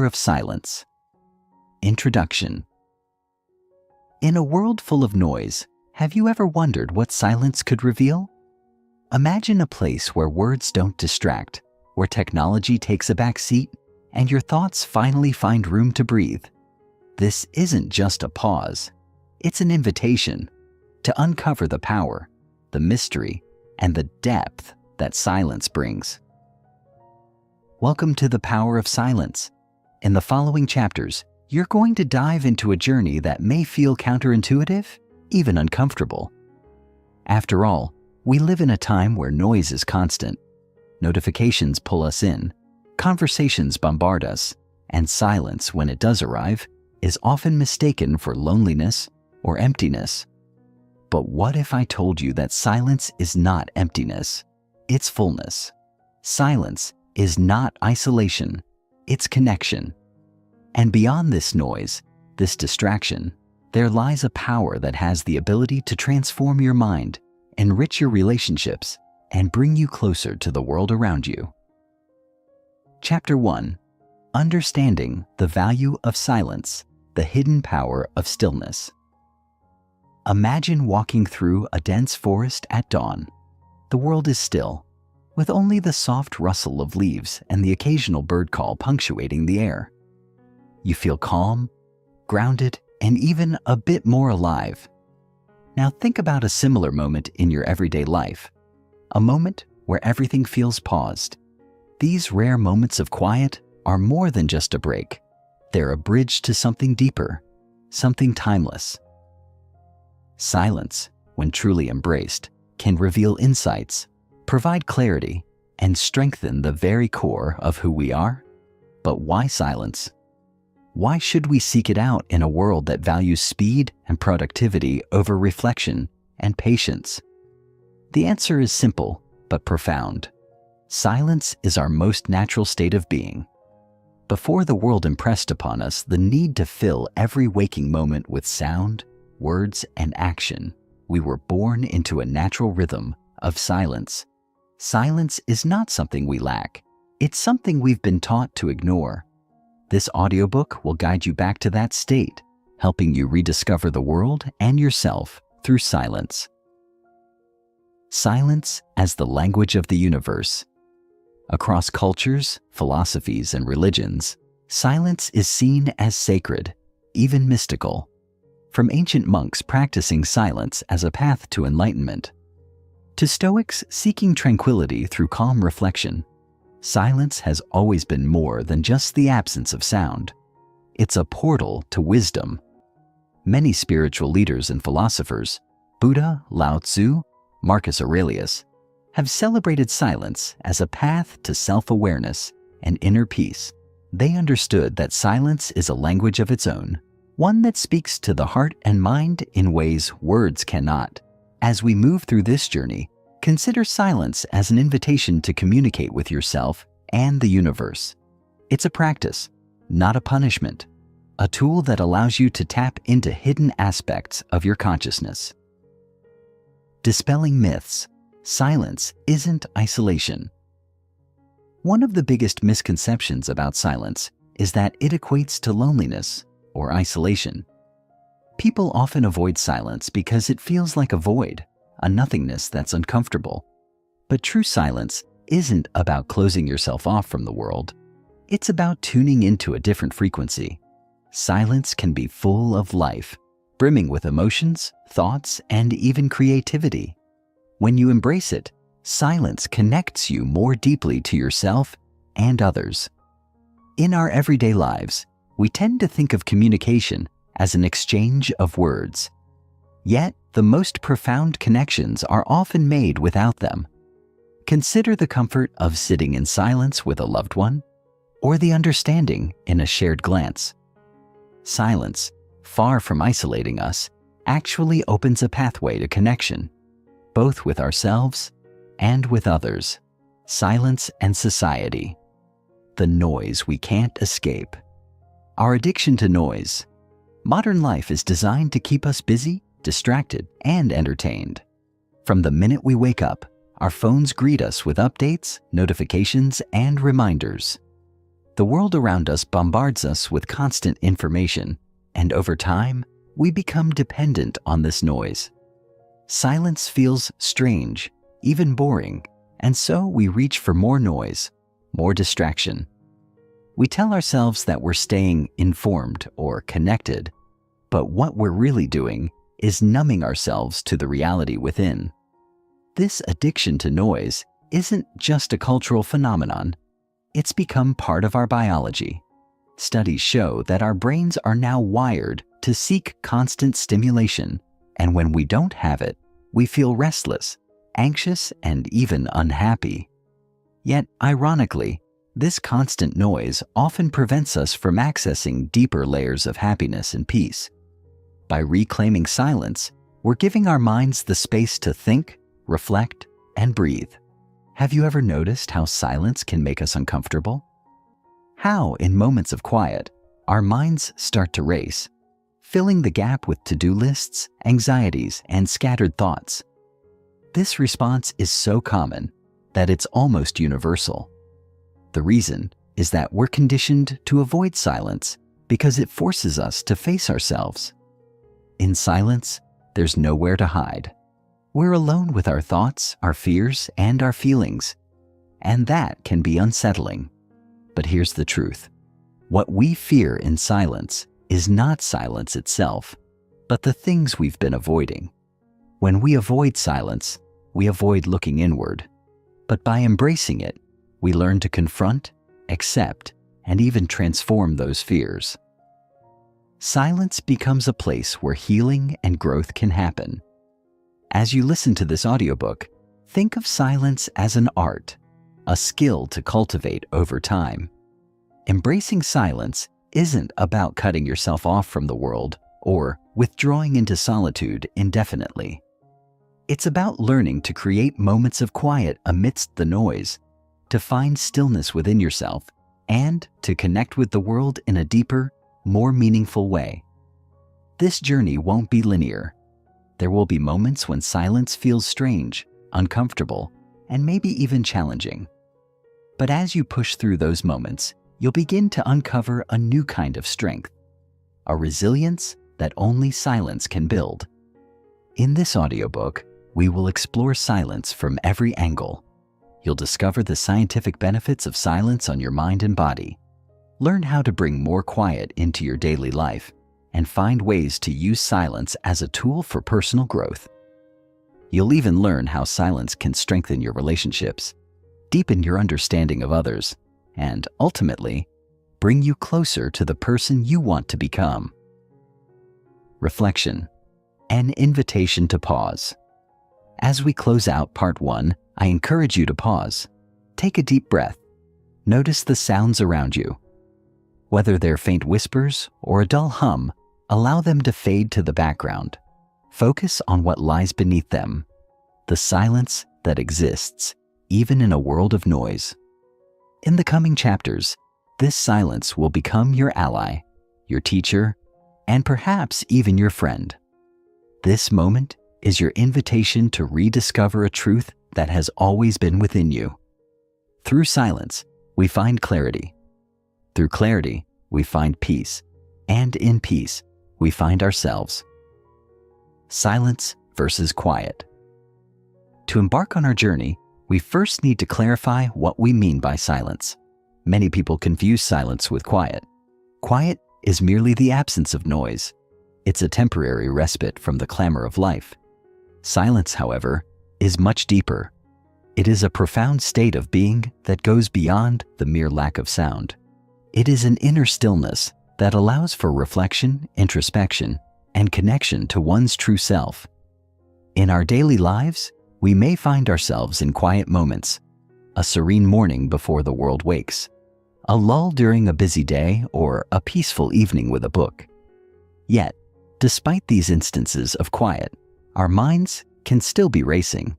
Power of Silence. Introduction. In a world full of noise, have you ever wondered what silence could reveal? Imagine a place where words don't distract, where technology takes a back seat, and your thoughts finally find room to breathe. This isn't just a pause. It's an invitation to uncover the power, the mystery, and the depth that silence brings. Welcome to the Power of Silence. In the following chapters, you're going to dive into a journey that may feel counterintuitive, even uncomfortable. After all, we live in a time where noise is constant. Notifications pull us in, conversations bombard us, and silence, when it does arrive, is often mistaken for loneliness or emptiness. But what if I told you that silence is not emptiness? It's fullness. Silence is not isolation, it's connection. And beyond this noise, this distraction, there lies a power that has the ability to transform your mind, enrich your relationships, and bring you closer to the world around you. Chapter 1. Understanding the Value of Silence, the Hidden Power of Stillness. Imagine walking through a dense forest at dawn. The world is still, with only the soft rustle of leaves and the occasional bird call punctuating the air. You feel calm, grounded, and even a bit more alive. Now think about a similar moment in your everyday life, a moment where everything feels paused. These rare moments of quiet are more than just a break. They're a bridge to something deeper, something timeless. Silence, when truly embraced, can reveal insights, provide clarity, and strengthen the very core of who we are. But why silence? Why should we seek it out in a world that values speed and productivity over reflection and patience? The answer is simple but profound. Silence is our most natural state of being. Before the world impressed upon us the need to fill every waking moment with sound, words, and action, we were born into a natural rhythm of silence. Silence is not something we lack. It's something we've been taught to ignore. This audiobook will guide you back to that state, helping you rediscover the world and yourself through silence. Silence as the language of the universe. Across cultures, philosophies, and religions, silence is seen as sacred, even mystical. From ancient monks practicing silence as a path to enlightenment, to Stoics seeking tranquility through calm reflection, silence has always been more than just the absence of sound. It's a portal to wisdom. Many spiritual leaders and philosophers, Buddha, Lao Tzu, Marcus Aurelius, have celebrated silence as a path to self-awareness and inner peace. They understood that silence is a language of its own, one that speaks to the heart and mind in ways words cannot. As we move through this journey, consider silence as an invitation to communicate with yourself and the universe. It's a practice, not a punishment, a tool that allows you to tap into hidden aspects of your consciousness. Dispelling myths. Silence isn't isolation. One of the biggest misconceptions about silence is that it equates to loneliness or isolation. People often avoid silence because it feels like a void, a nothingness that's uncomfortable. But true silence isn't about closing yourself off from the world. It's about tuning into a different frequency. Silence can be full of life, brimming with emotions, thoughts, and even creativity. When you embrace it, silence connects you more deeply to yourself and others. In our everyday lives, we tend to think of communication as an exchange of words. Yet, the most profound connections are often made without them. Consider the comfort of sitting in silence with a loved one, or the understanding in a shared glance. Silence, far from isolating us, actually opens a pathway to connection, both with ourselves and with others. Silence and society. The noise we can't escape. Our addiction to noise. Modern life is designed to keep us busy, distracted, and entertained. From the minute we wake up, our phones greet us with updates, notifications, and reminders. The world around us bombards us with constant information, and over time, we become dependent on this noise. Silence feels strange, even boring, and so we reach for more noise, more distraction. We tell ourselves that we're staying informed or connected, but what we're really doing is numbing ourselves to the reality within. This addiction to noise isn't just a cultural phenomenon. It's become part of our biology. Studies show that our brains are now wired to seek constant stimulation, and when we don't have it, we feel restless, anxious, and even unhappy. Yet, ironically, this constant noise often prevents us from accessing deeper layers of happiness and peace. By reclaiming silence, we're giving our minds the space to think, reflect, and breathe. Have you ever noticed how silence can make us uncomfortable? How, in moments of quiet, our minds start to race, filling the gap with to-do lists, anxieties, and scattered thoughts. This response is so common that it's almost universal. The reason is that we're conditioned to avoid silence because it forces us to face ourselves. In silence, there's nowhere to hide. We're alone with our thoughts, our fears, and our feelings, and that can be unsettling. But here's the truth. What we fear in silence is not silence itself, but the things we've been avoiding. When we avoid silence, we avoid looking inward. But by embracing it, we learn to confront, accept, and even transform those fears. Silence becomes a place where healing and growth can happen. As you listen to this audiobook, think of silence as an art, a skill to cultivate over time. Embracing silence isn't about cutting yourself off from the world or withdrawing into solitude indefinitely. It's about learning to create moments of quiet amidst the noise, to find stillness within yourself, and to connect with the world in a deeper, more meaningful way. This journey won't be linear. There will be moments when silence feels strange, uncomfortable, and maybe even challenging. But as you push through those moments, you'll begin to uncover a new kind of strength, a resilience that only silence can build. In this audiobook, we will explore silence from every angle. You'll discover the scientific benefits of silence on your mind and body, learn how to bring more quiet into your daily life, and find ways to use silence as a tool for personal growth. You'll even learn how silence can strengthen your relationships, deepen your understanding of others, and ultimately, bring you closer to the person you want to become. Reflection, an invitation to pause. As we close out part 1, I encourage you to pause. Take a deep breath. Notice the sounds around you. Whether they're faint whispers or a dull hum, allow them to fade to the background. Focus on what lies beneath them, the silence that exists, even in a world of noise. In the coming chapters, this silence will become your ally, your teacher, and perhaps even your friend. This moment is your invitation to rediscover a truth that has always been within you. Through silence, we find clarity. Through clarity, we find peace. And in peace, we find ourselves. Silence versus quiet. To embark on our journey, we first need to clarify what we mean by silence. Many people confuse silence with quiet. Quiet is merely the absence of noise. It's a temporary respite from the clamor of life. Silence, however, is much deeper. It is a profound state of being that goes beyond the mere lack of sound. It is an inner stillness that allows for reflection, introspection, and connection to one's true self. In our daily lives, we may find ourselves in quiet moments, a serene morning before the world wakes, a lull during a busy day, or a peaceful evening with a book. Yet, despite these instances of quiet, our minds can still be racing.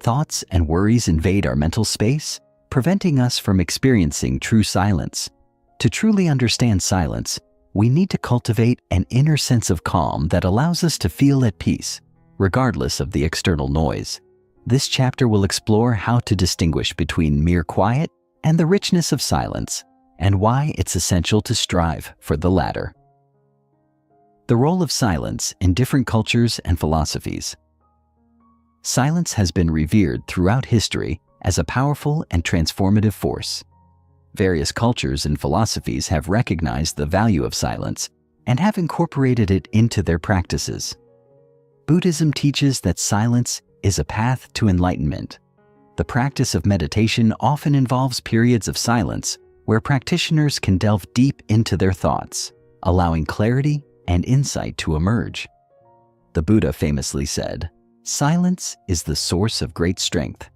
Thoughts and worries invade our mental space, preventing us from experiencing true silence. To truly understand silence, we need to cultivate an inner sense of calm that allows us to feel at peace, regardless of the external noise. This chapter will explore how to distinguish between mere quiet and the richness of silence, and why it's essential to strive for the latter. The role of silence in different cultures and philosophies. Silence has been revered throughout history as a powerful and transformative force. Various cultures and philosophies have recognized the value of silence and have incorporated it into their practices. Buddhism teaches that silence is a path to enlightenment. The practice of meditation often involves periods of silence where practitioners can delve deep into their thoughts, allowing clarity and insight to emerge. The Buddha famously said, "Silence is the source of great strength."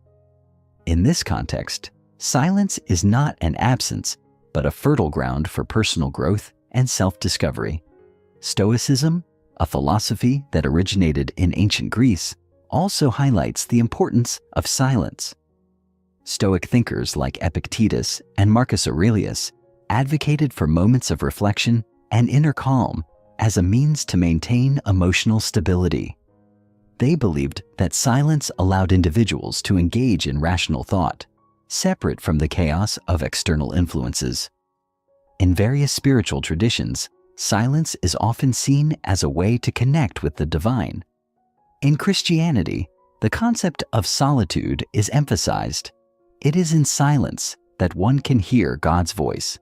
In this context, silence is not an absence, but a fertile ground for personal growth and self-discovery. Stoicism, a philosophy that originated in ancient Greece, also highlights the importance of silence. Stoic thinkers like Epictetus and Marcus Aurelius advocated for moments of reflection and inner calm as a means to maintain emotional stability. They believed that silence allowed individuals to engage in rational thought, separate from the chaos of external influences. In various spiritual traditions, silence is often seen as a way to connect with the divine. In Christianity, the concept of solitude is emphasized. It is in silence that one can hear God's voice.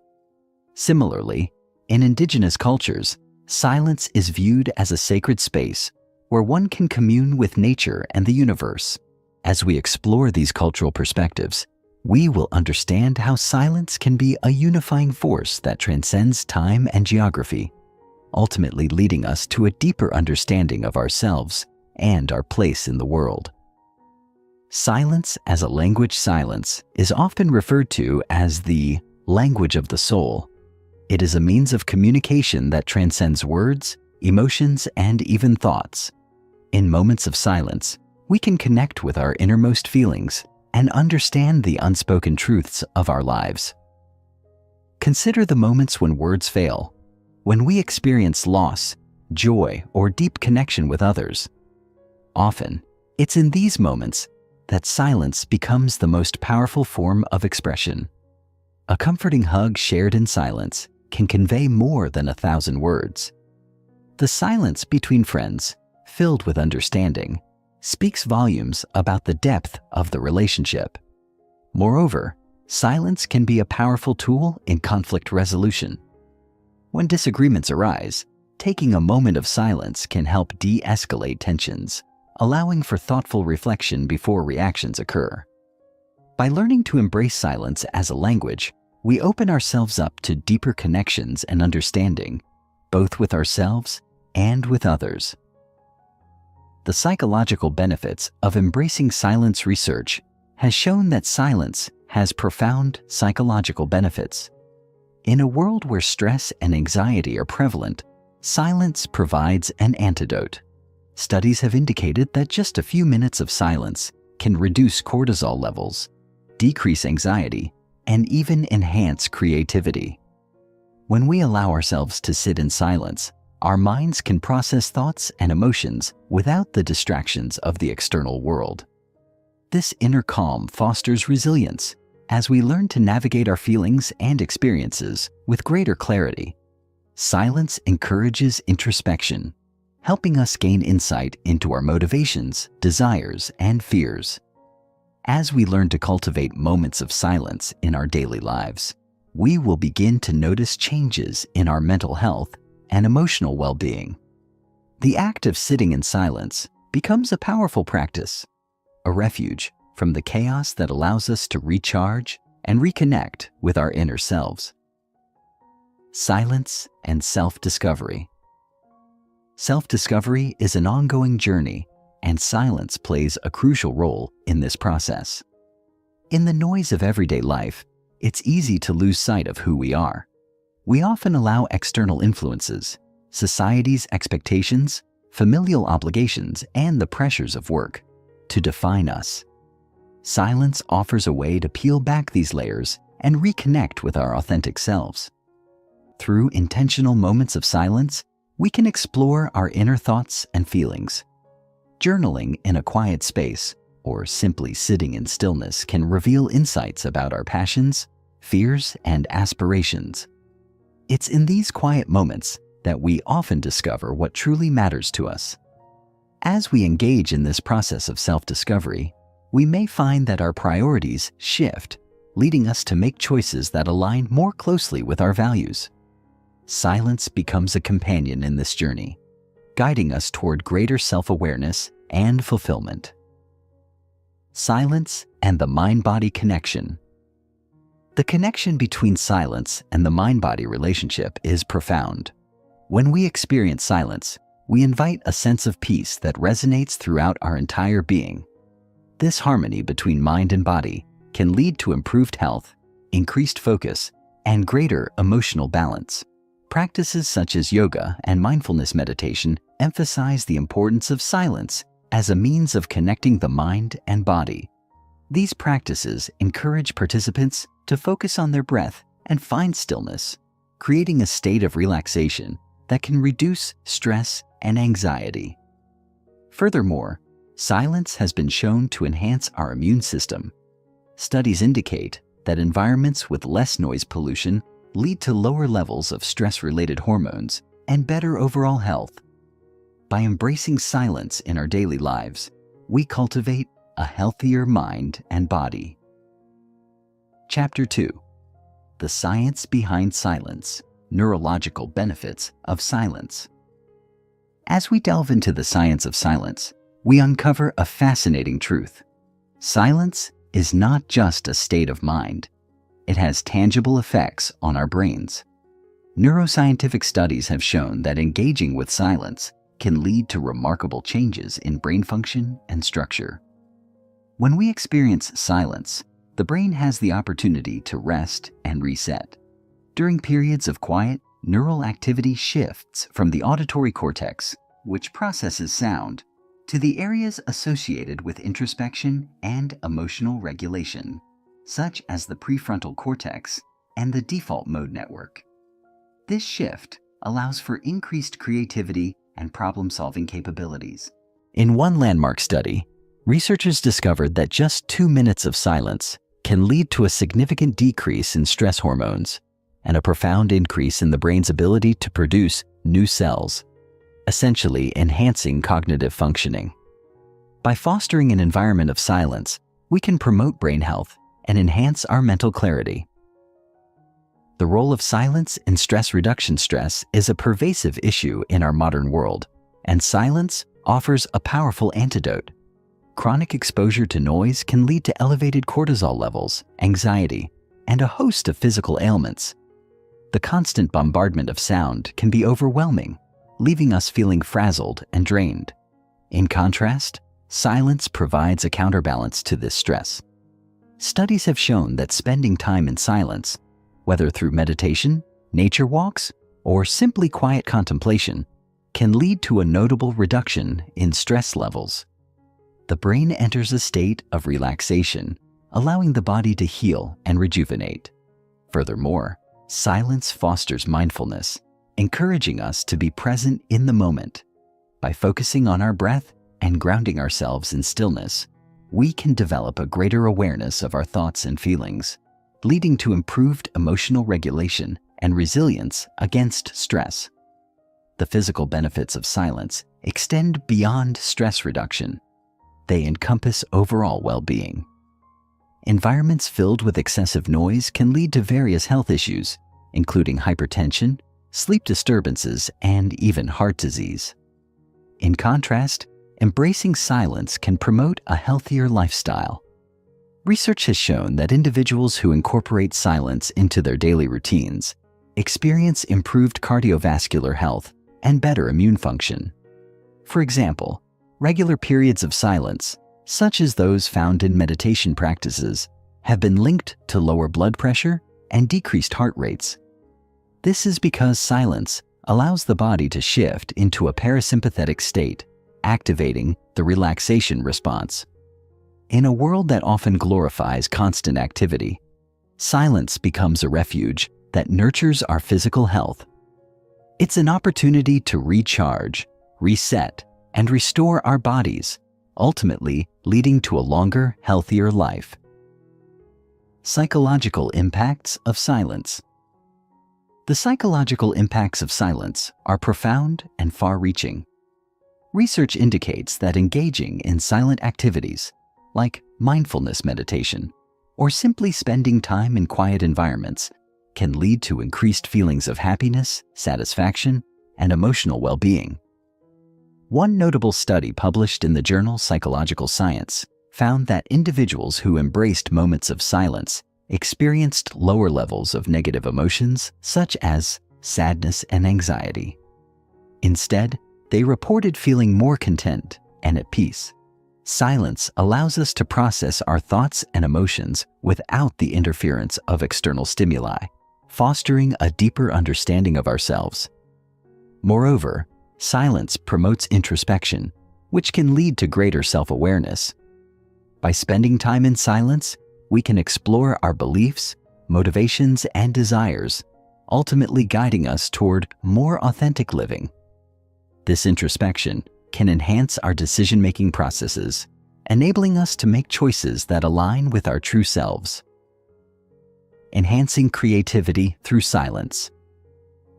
Similarly, in indigenous cultures, silence is viewed as a sacred space where one can commune with nature and the universe. As we explore these cultural perspectives, we will understand how silence can be a unifying force that transcends time and geography, ultimately leading us to a deeper understanding of ourselves and our place in the world. Silence as a language. Silence is often referred to as the language of the soul. It is a means of communication that transcends words, emotions, and even thoughts. In moments of silence, we can connect with our innermost feelings and understand the unspoken truths of our lives. Consider the moments when words fail, when we experience loss, joy, or deep connection with others. Often, it's in these moments that silence becomes the most powerful form of expression. A comforting hug shared in silence can convey more than 1,000 words. The silence between friends, filled with understanding, speaks volumes about the depth of the relationship. Moreover, silence can be a powerful tool in conflict resolution. When disagreements arise, taking a moment of silence can help de-escalate tensions, allowing for thoughtful reflection before reactions occur. By learning to embrace silence as a language, we open ourselves up to deeper connections and understanding, both with ourselves and with others. The psychological benefits of embracing silence. Research has shown that silence has profound psychological benefits. In a world where stress and anxiety are prevalent, silence provides an antidote. Studies have indicated that just a few minutes of silence can reduce cortisol levels, decrease anxiety, and even enhance creativity. When we allow ourselves to sit in silence, our minds can process thoughts and emotions without the distractions of the external world. This inner calm fosters resilience as we learn to navigate our feelings and experiences with greater clarity. Silence encourages introspection, helping us gain insight into our motivations, desires, and fears. As we learn to cultivate moments of silence in our daily lives, we will begin to notice changes in our mental health and emotional well-being. The act of sitting in silence becomes a powerful practice, a refuge from the chaos that allows us to recharge and reconnect with our inner selves. Silence and self-discovery. Self-discovery is an ongoing journey, and silence plays a crucial role in this process. In the noise of everyday life, it's easy to lose sight of who we are. We often allow external influences, society's expectations, familial obligations, and the pressures of work to define us. Silence offers a way to peel back these layers and reconnect with our authentic selves. Through intentional moments of silence, we can explore our inner thoughts and feelings. Journaling in a quiet space or simply sitting in stillness can reveal insights about our passions, fears, and aspirations. It's in these quiet moments that we often discover what truly matters to us. As we engage in this process of self-discovery, we may find that our priorities shift, leading us to make choices that align more closely with our values. Silence becomes a companion in this journey, guiding us toward greater self-awareness and fulfillment. Silence and the mind-body connection. The connection between silence and the mind-body relationship is profound. When we experience silence, we invite a sense of peace that resonates throughout our entire being. This harmony between mind and body can lead to improved health, increased focus, and greater emotional balance. Practices such as yoga and mindfulness meditation emphasize the importance of silence as a means of connecting the mind and body. These practices encourage participants to focus on their breath and find stillness, creating a state of relaxation that can reduce stress and anxiety. Furthermore, silence has been shown to enhance our immune system. Studies indicate that environments with less noise pollution lead to lower levels of stress-related hormones and better overall health. By embracing silence in our daily lives, we cultivate a healthier mind and body. Chapter 2. The Science Behind Silence. Neurological Benefits of Silence. As we delve into the science of silence, we uncover a fascinating truth. Silence is not just a state of mind. It has tangible effects on our brains. Neuroscientific studies have shown that engaging with silence can lead to remarkable changes in brain function and structure. When we experience silence, the brain has the opportunity to rest and reset. During periods of quiet, neural activity shifts from the auditory cortex, which processes sound, to the areas associated with introspection and emotional regulation, such as the prefrontal cortex and the default mode network. This shift allows for increased creativity and problem-solving capabilities. In one landmark study, researchers discovered that just 2 minutes of silence can lead to a significant decrease in stress hormones and a profound increase in the brain's ability to produce new cells, essentially enhancing cognitive functioning. By fostering an environment of silence, we can promote brain health and enhance our mental clarity. The role of silence in stress reduction. Stress is a pervasive issue in our modern world, and silence offers a powerful antidote. Chronic exposure to noise can lead to elevated cortisol levels, anxiety, and a host of physical ailments. The constant bombardment of sound can be overwhelming, leaving us feeling frazzled and drained. In contrast, silence provides a counterbalance to this stress. Studies have shown that spending time in silence, whether through meditation, nature walks, or simply quiet contemplation, can lead to a notable reduction in stress levels. The brain enters a state of relaxation, allowing the body to heal and rejuvenate. Furthermore, silence fosters mindfulness, encouraging us to be present in the moment. By focusing on our breath and grounding ourselves in stillness, we can develop a greater awareness of our thoughts and feelings, leading to improved emotional regulation and resilience against stress. The physical benefits of silence extend beyond stress reduction. They encompass overall well-being. Environments filled with excessive noise can lead to various health issues, including hypertension, sleep disturbances, and even heart disease. In contrast, embracing silence can promote a healthier lifestyle. Research has shown that individuals who incorporate silence into their daily routines experience improved cardiovascular health and better immune function. For example, regular periods of silence, such as those found in meditation practices, have been linked to lower blood pressure and decreased heart rates. This is because silence allows the body to shift into a parasympathetic state, activating the relaxation response. In a world that often glorifies constant activity, silence becomes a refuge that nurtures our physical health. It's an opportunity to recharge, reset, and restore our bodies, ultimately leading to a longer, healthier life. Psychological impacts of silence. The psychological impacts of silence are profound and far-reaching. Research indicates that engaging in silent activities, like mindfulness meditation, or simply spending time in quiet environments, can lead to increased feelings of happiness, satisfaction, and emotional well-being. One notable study published in the journal Psychological Science found that individuals who embraced moments of silence experienced lower levels of negative emotions such as sadness and anxiety. Instead, they reported feeling more content and at peace. Silence allows us to process our thoughts and emotions without the interference of external stimuli, fostering a deeper understanding of ourselves. Moreover, silence promotes introspection, which can lead to greater self-awareness. By spending time in silence, we can explore our beliefs, motivations, and desires, ultimately guiding us toward more authentic living. This introspection can enhance our decision-making processes, enabling us to make choices that align with our true selves. Enhancing creativity through silence.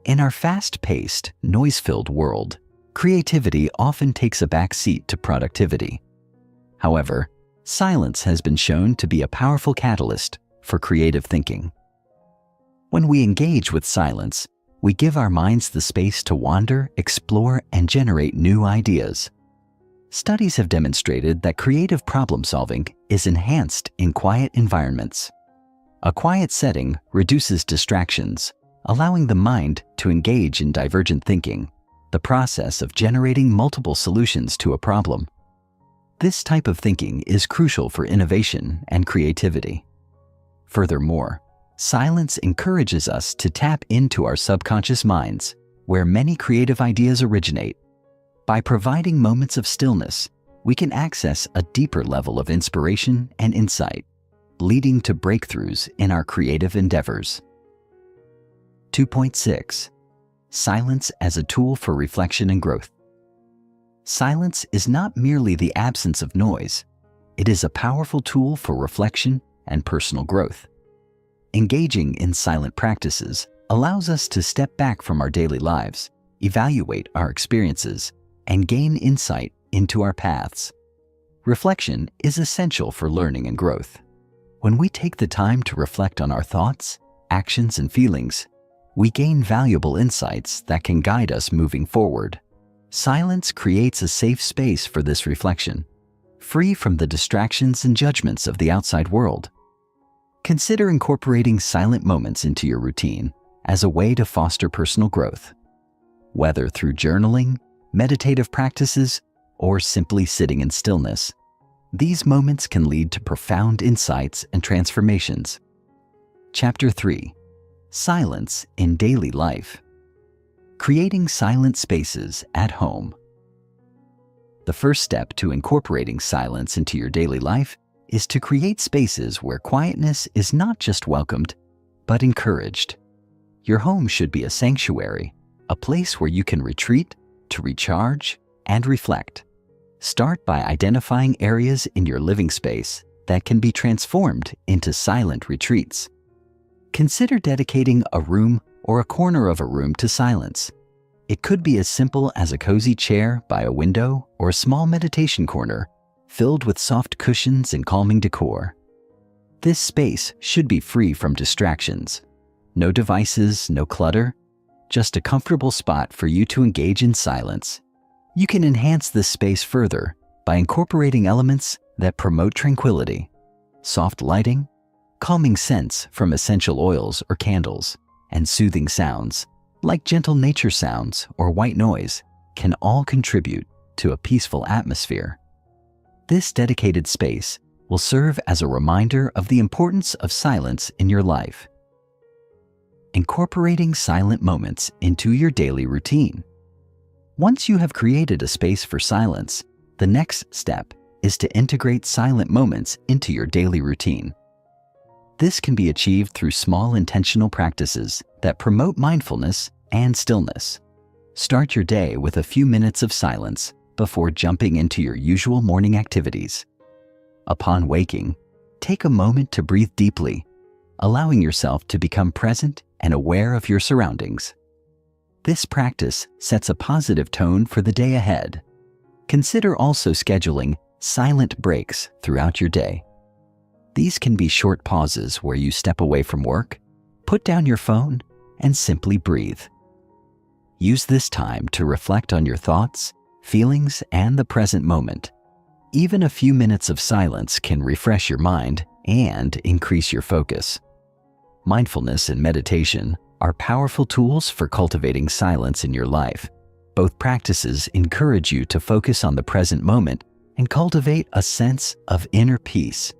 In our fast-paced, noise-filled world, creativity often takes a back seat to productivity. However, silence has been shown to be a powerful catalyst for creative thinking. When we engage with silence, we give our minds the space to wander, explore, and generate new ideas. Studies have demonstrated that creative problem-solving is enhanced in quiet environments. A quiet setting reduces distractions, allowing the mind to engage in divergent thinking, the process of generating multiple solutions to a problem. This type of thinking is crucial for innovation and creativity. Furthermore, silence encourages us to tap into our subconscious minds, where many creative ideas originate. By providing moments of stillness, we can access a deeper level of inspiration and insight, leading to breakthroughs in our creative endeavors. 2.6. Silence as a tool for reflection and growth. Silence is not merely the absence of noise. It is a powerful tool for reflection and personal growth. Engaging in silent practices allows us to step back from our daily lives, evaluate our experiences, and gain insight into our paths. Reflection is essential for learning and growth. When we take the time to reflect on our thoughts, actions, and feelings, we gain valuable insights that can guide us moving forward. Silence creates a safe space for this reflection, free from the distractions and judgments of the outside world. Consider incorporating silent moments into your routine as a way to foster personal growth. Whether through journaling, meditative practices, or simply sitting in stillness, these moments can lead to profound insights and transformations. Chapter 3. Silence in Daily Life. Creating silent spaces at home. The first step to incorporating silence into your daily life is to create spaces where quietness is not just welcomed, but encouraged. Your home should be a sanctuary, a place where you can retreat to recharge and reflect. Start by identifying areas in your living space that can be transformed into silent retreats. Consider dedicating a room or a corner of a room to silence. It could be as simple as a cozy chair by a window or a small meditation corner filled with soft cushions and calming decor. This space should be free from distractions. No devices, no clutter, just a comfortable spot for you to engage in silence. You can enhance this space further by incorporating elements that promote tranquility. Soft lighting, calming scents from essential oils or candles, and soothing sounds, like gentle nature sounds or white noise, can all contribute to a peaceful atmosphere. This dedicated space will serve as a reminder of the importance of silence in your life. Incorporating silent moments into your daily routine. Once you have created a space for silence, the next step is to integrate silent moments into your daily routine. This can be achieved through small intentional practices that promote mindfulness and stillness. Start your day with a few minutes of silence before jumping into your usual morning activities. Upon waking, take a moment to breathe deeply allowing yourself to become present and aware of your surroundings. This practice sets a positive tone for the day ahead. Consider also scheduling silent breaks throughout your day. These can be short pauses where you step away from work, put down your phone, and simply breathe. Use this time to reflect on your thoughts, feelings, and the present moment. Even a few minutes of silence can refresh your mind and increase your focus. Mindfulness and meditation are powerful tools for cultivating silence in your life. Both practices encourage you to focus on the present moment and cultivate a sense of inner peace.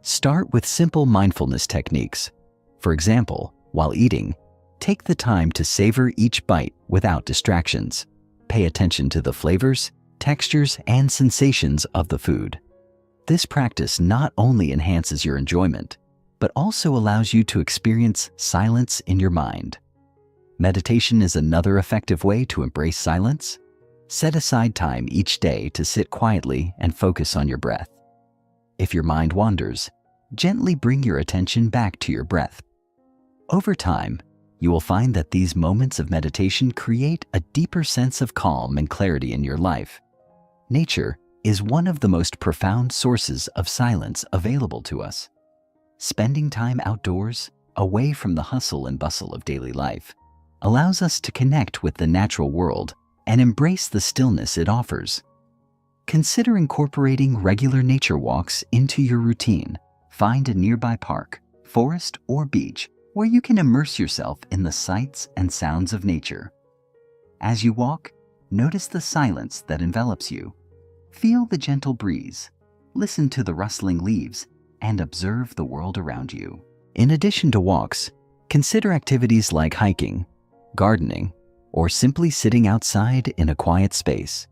Start with simple mindfulness techniques. For example, while eating, take the time to savor each bite without distractions. Pay attention to the flavors, textures, and sensations of the food. This practice not only enhances your enjoyment, but also allows you to experience silence in your mind. Meditation is another effective way to embrace silence. Set aside time each day to sit quietly and focus on your breath. If your mind wanders, gently bring your attention back to your breath. Over time, you will find that these moments of meditation create a deeper sense of calm and clarity in your life. Nature is one of the most profound sources of silence available to us. Spending time outdoors, away from the hustle and bustle of daily life, allows us to connect with the natural world and embrace the stillness it offers. Consider incorporating regular nature walks into your routine. Find a nearby park, forest, or beach where you can immerse yourself in the sights and sounds of nature. As you walk, notice the silence that envelops you. Feel the gentle breeze, listen to the rustling leaves, and observe the world around you. In addition to walks, consider activities like hiking, gardening, or simply sitting outside in a quiet space.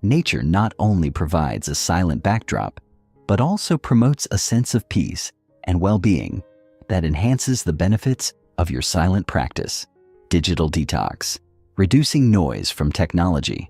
Nature not only provides a silent backdrop, but also promotes a sense of peace and well-being that enhances the benefits of your silent practice. Digital detox, reducing noise from technology.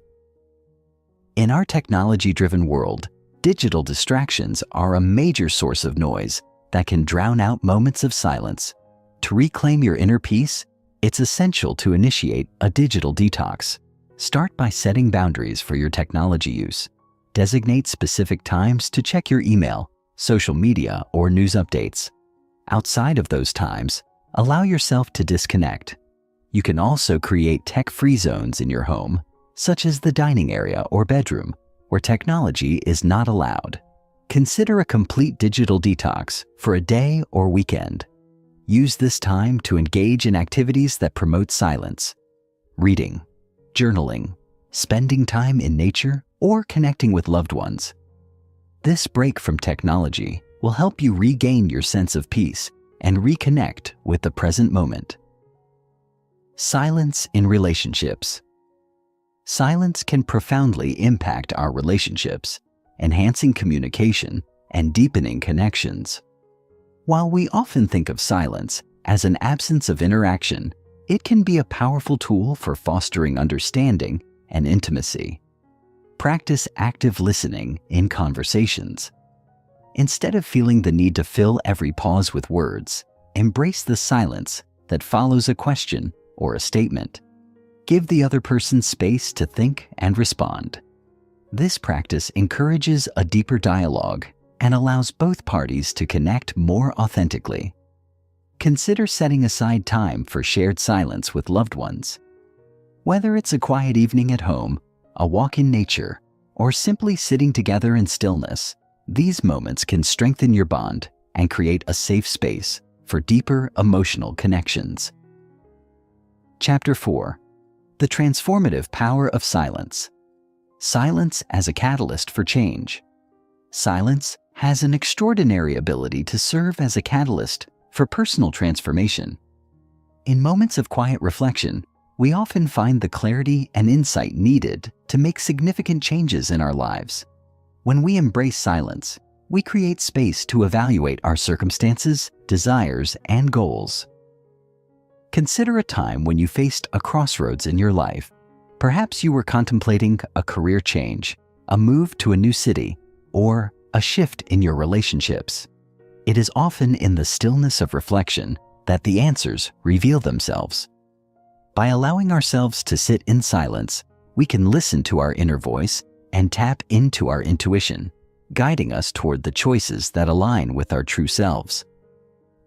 In our technology-driven world, digital distractions are a major source of noise that can drown out moments of silence. To reclaim your inner peace, it's essential to initiate a digital detox. Start by setting boundaries for your technology use. Designate specific times to check your email, social media, or news updates. Outside of those times, allow yourself to disconnect. You can also create tech-free zones in your home, such as the dining area or bedroom, where technology is not allowed. Consider a complete digital detox for a day or weekend. Use this time to engage in activities that promote silence. Reading, journaling, spending time in nature, or connecting with loved ones. This break from technology will help you regain your sense of peace and reconnect with the present moment. Silence in relationships. Silence can profoundly impact our relationships, enhancing communication and deepening connections. While we often think of silence as an absence of interaction, it can be a powerful tool for fostering understanding and intimacy. Practice active listening in conversations. Instead of feeling the need to fill every pause with words, embrace the silence that follows a question or a statement. Give the other person space to think and respond. This practice encourages a deeper dialogue and allows both parties to connect more authentically. Consider setting aside time for shared silence with loved ones. Whether it's a quiet evening at home, a walk in nature, or simply sitting together in stillness, these moments can strengthen your bond and create a safe space for deeper emotional connections. Chapter 4. The Transformative Power of Silence. Silence as a catalyst for change. Silence has an extraordinary ability to serve as a catalyst for personal transformation. In moments of quiet reflection, we often find the clarity and insight needed to make significant changes in our lives. When we embrace silence, we create space to evaluate our circumstances, desires, and goals. Consider a time when you faced a crossroads in your life. Perhaps you were contemplating a career change, a move to a new city, or a shift in your relationships. It is often in the stillness of reflection that the answers reveal themselves. By allowing ourselves to sit in silence, we can listen to our inner voice and tap into our intuition, guiding us toward the choices that align with our true selves.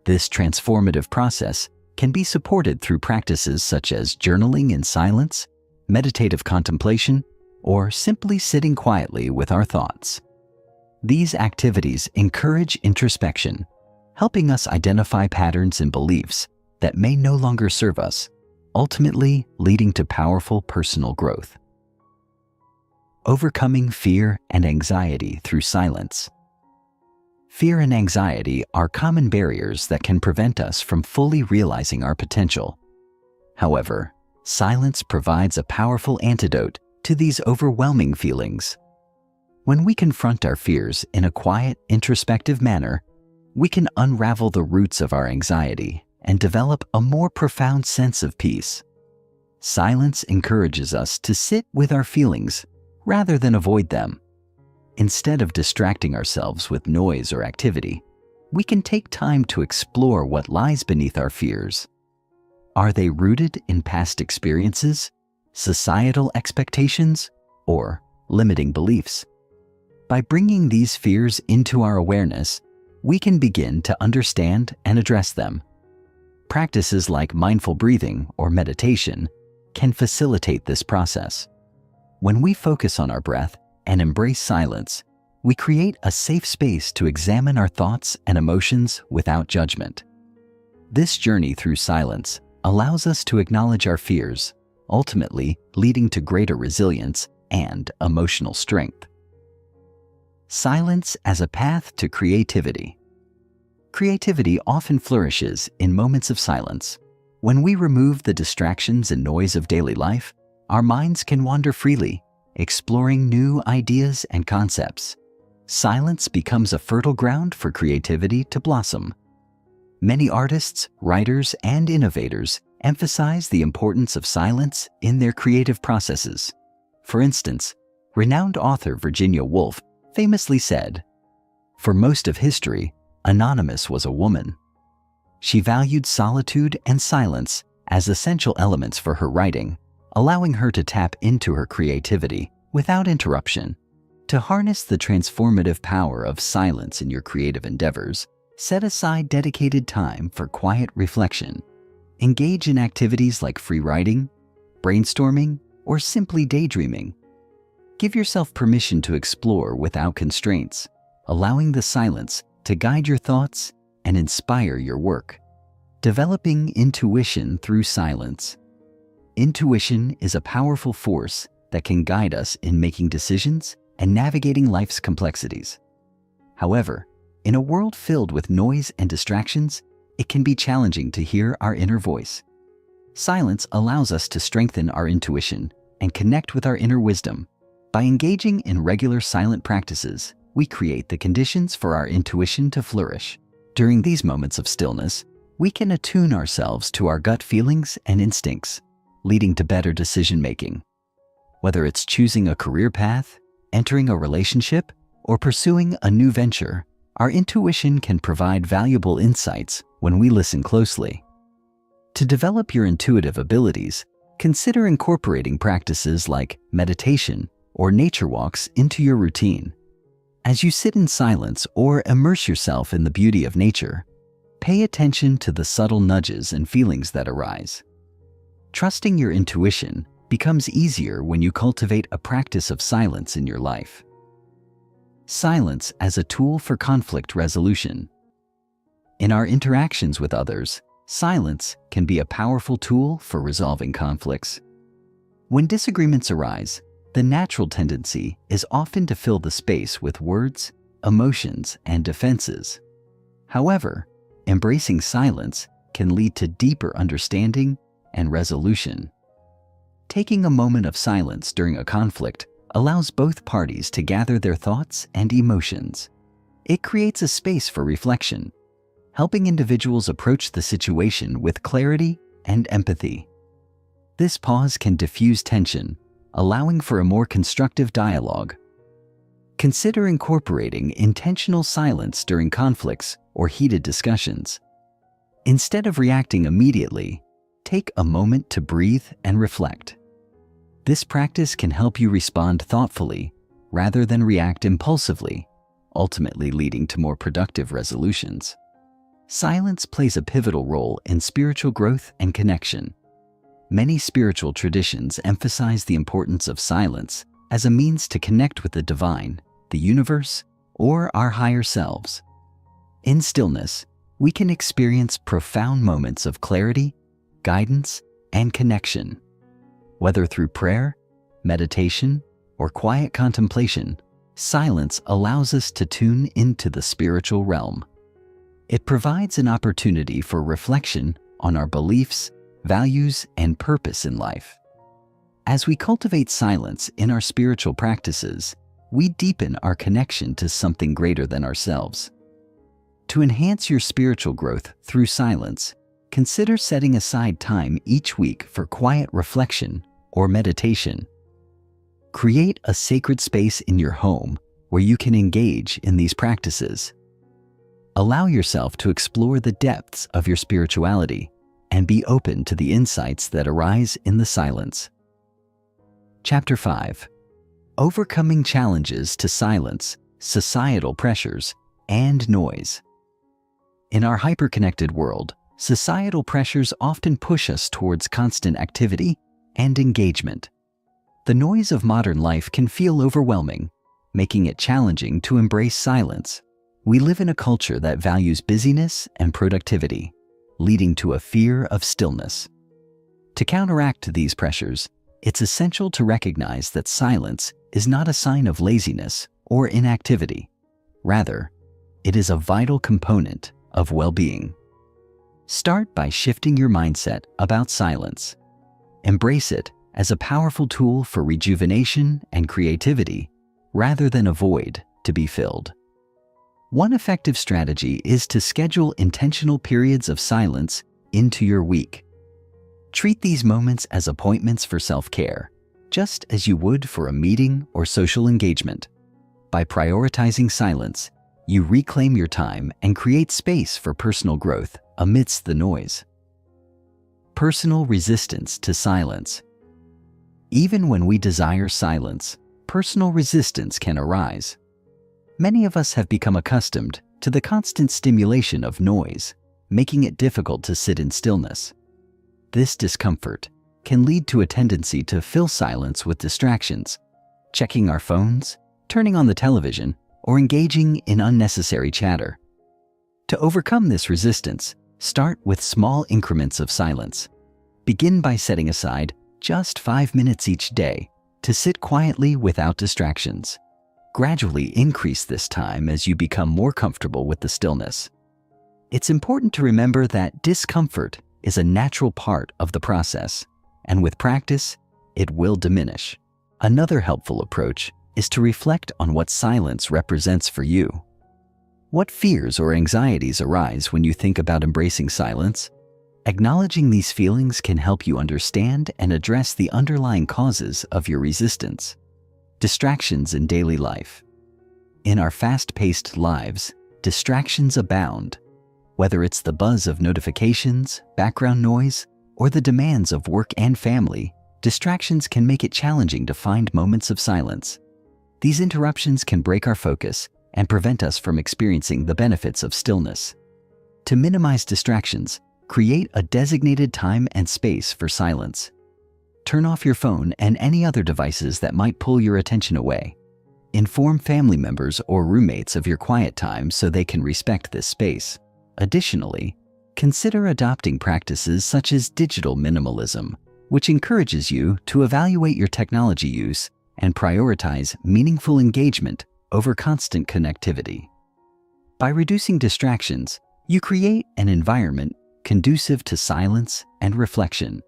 This transformative process can be supported through practices such as journaling in silence, meditative contemplation, or simply sitting quietly with our thoughts. These activities encourage introspection, helping us identify patterns and beliefs that may no longer serve us, ultimately leading to powerful personal growth. Overcoming fear and anxiety through silence. Fear and anxiety are common barriers that can prevent us from fully realizing our potential. However, silence provides a powerful antidote to these overwhelming feelings. When we confront our fears in a quiet, introspective manner, we can unravel the roots of our anxiety and develop a more profound sense of peace. Silence encourages us to sit with our feelings rather than avoid them. Instead of distracting ourselves with noise or activity, we can take time to explore what lies beneath our fears. Are they rooted in past experiences, societal expectations, or limiting beliefs? By bringing these fears into our awareness, we can begin to understand and address them. Practices like mindful breathing or meditation can facilitate this process. When we focus on our breath and embrace silence, we create a safe space to examine our thoughts and emotions without judgment. This journey through silence allows us to acknowledge our fears, ultimately leading to greater resilience and emotional strength. Silence as a path to creativity. Creativity often flourishes in moments of silence. When we remove the distractions and noise of daily life, our minds can wander freely, exploring new ideas and concepts. Silence becomes a fertile ground for creativity to blossom. Many artists, writers, and innovators emphasize the importance of silence in their creative processes. For instance, renowned author Virginia Woolf famously said, "For most of history, Anonymous was a woman." She valued solitude and silence as essential elements for her writing, allowing her to tap into her creativity without interruption. To harness the transformative power of silence in your creative endeavors, set aside dedicated time for quiet reflection. Engage in activities like free writing, brainstorming, or simply daydreaming. Give yourself permission to explore without constraints, allowing the silence to guide your thoughts and inspire your work. Developing intuition through silence. Intuition is a powerful force that can guide us in making decisions and navigating life's complexities. However, in a world filled with noise and distractions, it can be challenging to hear our inner voice. Silence allows us to strengthen our intuition and connect with our inner wisdom. By engaging in regular silent practices, we create the conditions for our intuition to flourish. During these moments of stillness, we can attune ourselves to our gut feelings and instincts, leading to better decision-making. Whether it's choosing a career path, entering a relationship, or pursuing a new venture, our intuition can provide valuable insights when we listen closely. To develop your intuitive abilities, consider incorporating practices like meditation or nature walks into your routine. As you sit in silence or immerse yourself in the beauty of nature, pay attention to the subtle nudges and feelings that arise. Trusting your intuition becomes easier when you cultivate a practice of silence in your life. Silence as a tool for conflict resolution. In our interactions with others, silence can be a powerful tool for resolving conflicts. When disagreements arise, the natural tendency is often to fill the space with words, emotions, and defenses. However, embracing silence can lead to deeper understanding and resolution. Taking a moment of silence during a conflict allows both parties to gather their thoughts and emotions. It creates a space for reflection, helping individuals approach the situation with clarity and empathy. This pause can diffuse tension, allowing for a more constructive dialogue. Consider incorporating intentional silence during conflicts or heated discussions. Instead of reacting immediately, take a moment to breathe and reflect. This practice can help you respond thoughtfully rather than react impulsively, ultimately leading to more productive resolutions. Silence plays a pivotal role in spiritual growth and connection. Many spiritual traditions emphasize the importance of silence as a means to connect with the divine, the universe, or our higher selves. In stillness, we can experience profound moments of clarity, guidance, and connection. Whether through prayer, meditation, or quiet contemplation, silence allows us to tune into the spiritual realm. It provides an opportunity for reflection on our beliefs, values, and purpose in life. As we cultivate silence in our spiritual practices, we deepen our connection to something greater than ourselves. To enhance your spiritual growth through silence, consider setting aside time each week for quiet reflection or meditation. Create a sacred space in your home where you can engage in these practices. Allow yourself to explore the depths of your spirituality and be open to the insights that arise in the silence. Chapter 5. Overcoming challenges to silence, societal pressures, and noise. In our hyperconnected world, societal pressures often push us towards constant activity and engagement. The noise of modern life can feel overwhelming, making it challenging to embrace silence. We live in a culture that values busyness and productivity, leading to a fear of stillness. To counteract these pressures, it's essential to recognize that silence is not a sign of laziness or inactivity. Rather, it is a vital component of well-being. Start by shifting your mindset about silence. Embrace it as a powerful tool for rejuvenation and creativity, rather than a void to be filled. One effective strategy is to schedule intentional periods of silence into your week. Treat these moments as appointments for self-care, just as you would for a meeting or social engagement. By prioritizing silence, you reclaim your time and create space for personal growth amidst the noise. Personal resistance to silence. Even when we desire silence, personal resistance can arise. Many of us have become accustomed to the constant stimulation of noise, making it difficult to sit in stillness. This discomfort can lead to a tendency to fill silence with distractions, checking our phones, turning on the television, or engaging in unnecessary chatter. To overcome this resistance, start with small increments of silence. Begin by setting aside just 5 minutes each day to sit quietly without distractions. Gradually increase this time as you become more comfortable with the stillness. It's important to remember that discomfort is a natural part of the process, and with practice, it will diminish. Another helpful approach is to reflect on what silence represents for you. What fears or anxieties arise when you think about embracing silence? Acknowledging these feelings can help you understand and address the underlying causes of your resistance. Distractions in daily life. In our fast-paced lives, distractions abound. Whether it's the buzz of notifications, background noise, or the demands of work and family, distractions can make it challenging to find moments of silence. These interruptions can break our focus and prevent us from experiencing the benefits of stillness. To minimize distractions, create a designated time and space for silence. Turn off your phone and any other devices that might pull your attention away. Inform family members or roommates of your quiet time so they can respect this space. Additionally, consider adopting practices such as digital minimalism, which encourages you to evaluate your technology use and prioritize meaningful engagement over constant connectivity. By reducing distractions, you create an environment conducive to silence and reflection.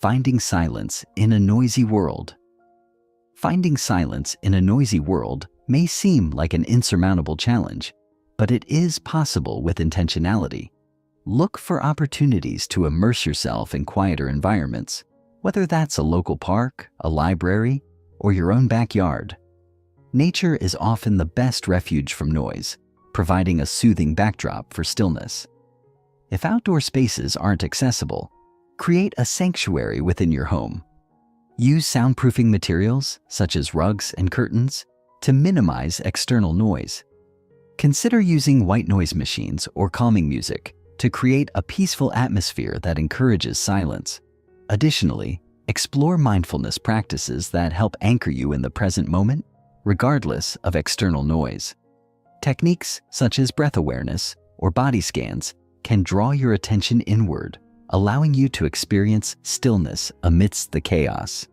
Finding silence in a noisy world. Finding silence in a noisy world may seem like an insurmountable challenge, but it is possible with intentionality. Look for opportunities to immerse yourself in quieter environments, whether that's a local park, a library, or your own backyard. Nature is often the best refuge from noise, providing a soothing backdrop for stillness. If outdoor spaces aren't accessible, create a sanctuary within your home. Use soundproofing materials, such as rugs and curtains, to minimize external noise. Consider using white noise machines or calming music to create a peaceful atmosphere that encourages silence. Additionally, explore mindfulness practices that help anchor you in the present moment, regardless of external noise. Techniques such as breath awareness or body scans can draw your attention inward, allowing you to experience stillness amidst the chaos.